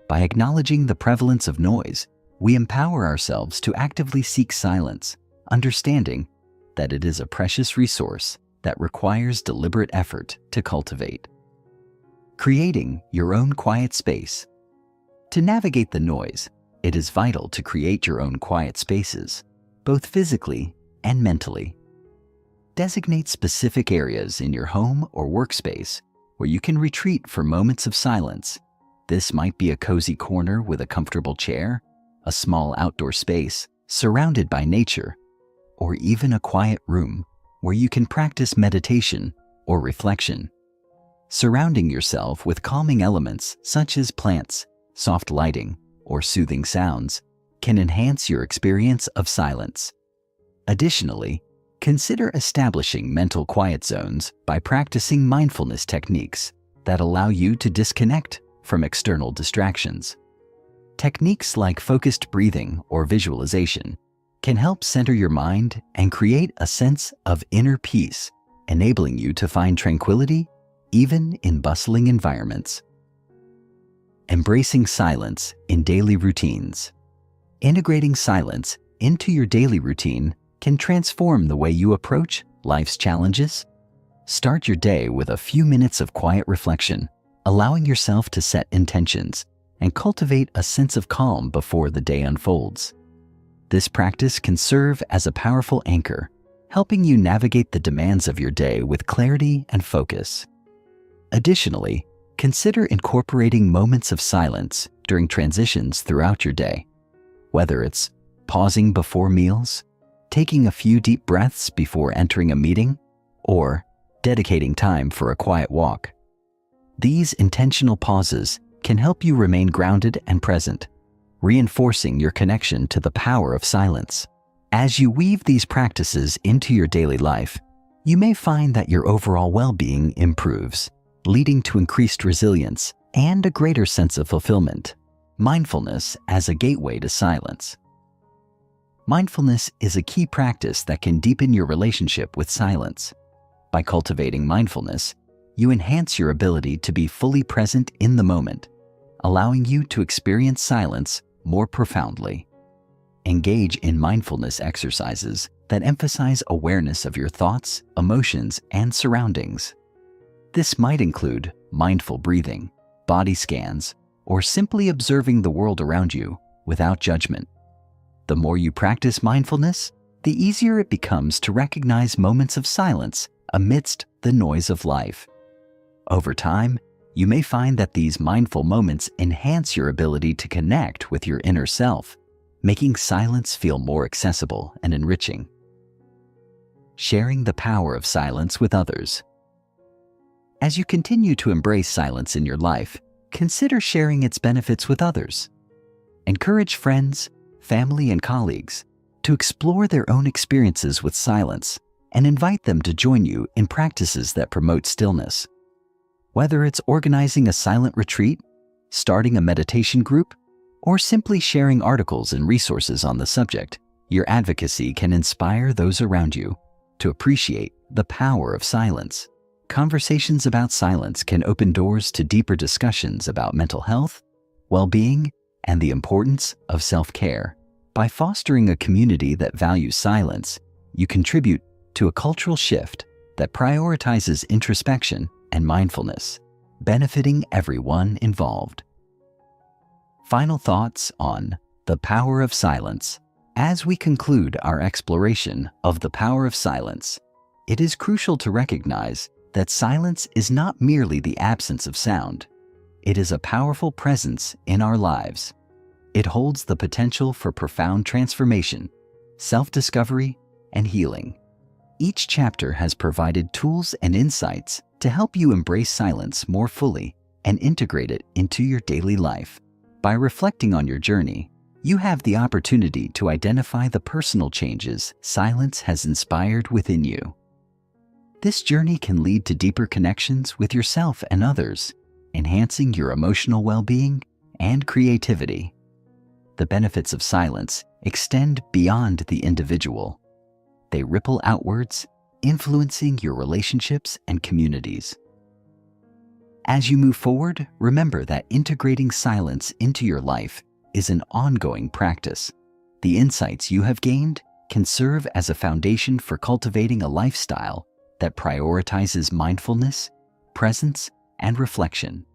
By acknowledging the prevalence of noise, we empower ourselves to actively seek silence, understanding that it is a precious resource that requires deliberate effort to cultivate. Creating your own quiet space. To navigate the noise, it is vital to create your own quiet spaces, both physically and mentally. Designate specific areas in your home or workspace where you can retreat for moments of silence. This might be a cozy corner with a comfortable chair, a small outdoor space surrounded by nature, or even a quiet room where you can practice meditation or reflection. Surrounding yourself with calming elements such as plants, soft lighting, or soothing sounds can enhance your experience of silence. Additionally, consider establishing mental quiet zones by practicing mindfulness techniques that allow you to disconnect from external distractions. Techniques like focused breathing or visualization can help center your mind and create a sense of inner peace, enabling you to find tranquility even in bustling environments. Embracing silence in daily routines. Integrating silence into your daily routine can transform the way you approach life's challenges. Start your day with a few minutes of quiet reflection, allowing yourself to set intentions and cultivate a sense of calm before the day unfolds. This practice can serve as a powerful anchor, helping you navigate the demands of your day with clarity and focus. Additionally, consider incorporating moments of silence during transitions throughout your day. Whether it's pausing before meals, taking a few deep breaths before entering a meeting, or dedicating time for a quiet walk. These intentional pauses can help you remain grounded and present, reinforcing your connection to the power of silence. As you weave these practices into your daily life, you may find that your overall well-being improves, leading to increased resilience and a greater sense of fulfillment. Mindfulness as a gateway to silence. Mindfulness is a key practice that can deepen your relationship with silence. By cultivating mindfulness, you enhance your ability to be fully present in the moment, allowing you to experience silence more profoundly. Engage in mindfulness exercises that emphasize awareness of your thoughts, emotions, and surroundings. This might include mindful breathing, body scans, or simply observing the world around you without judgment. The more you practice mindfulness, the easier it becomes to recognize moments of silence amidst the noise of life. Over time, you may find that these mindful moments enhance your ability to connect with your inner self, making silence feel more accessible and enriching. Sharing the power of silence with others. As you continue to embrace silence in your life, consider sharing its benefits with others. Encourage friends, family, and colleagues to explore their own experiences with silence and invite them to join you in practices that promote stillness. Whether it's organizing a silent retreat, starting a meditation group, or simply sharing articles and resources on the subject, your advocacy can inspire those around you to appreciate the power of silence. Conversations about silence can open doors to deeper discussions about mental health, well-being, and the importance of self-care. By fostering a community that values silence, you contribute to a cultural shift that prioritizes introspection and mindfulness, benefiting everyone involved. Final thoughts on the power of silence. As we conclude our exploration of the power of silence, it is crucial to recognize that silence is not merely the absence of sound. It is a powerful presence in our lives. It holds the potential for profound transformation, self-discovery, and healing. Each chapter has provided tools and insights to help you embrace silence more fully and integrate it into your daily life. By reflecting on your journey, you have the opportunity to identify the personal changes silence has inspired within you. This journey can lead to deeper connections with yourself and others, enhancing your emotional well-being and creativity. The benefits of silence extend beyond the individual. They ripple outwards, influencing your relationships and communities. As you move forward, remember that integrating silence into your life is an ongoing practice. The insights you have gained can serve as a foundation for cultivating a lifestyle that prioritizes mindfulness, presence, and reflection.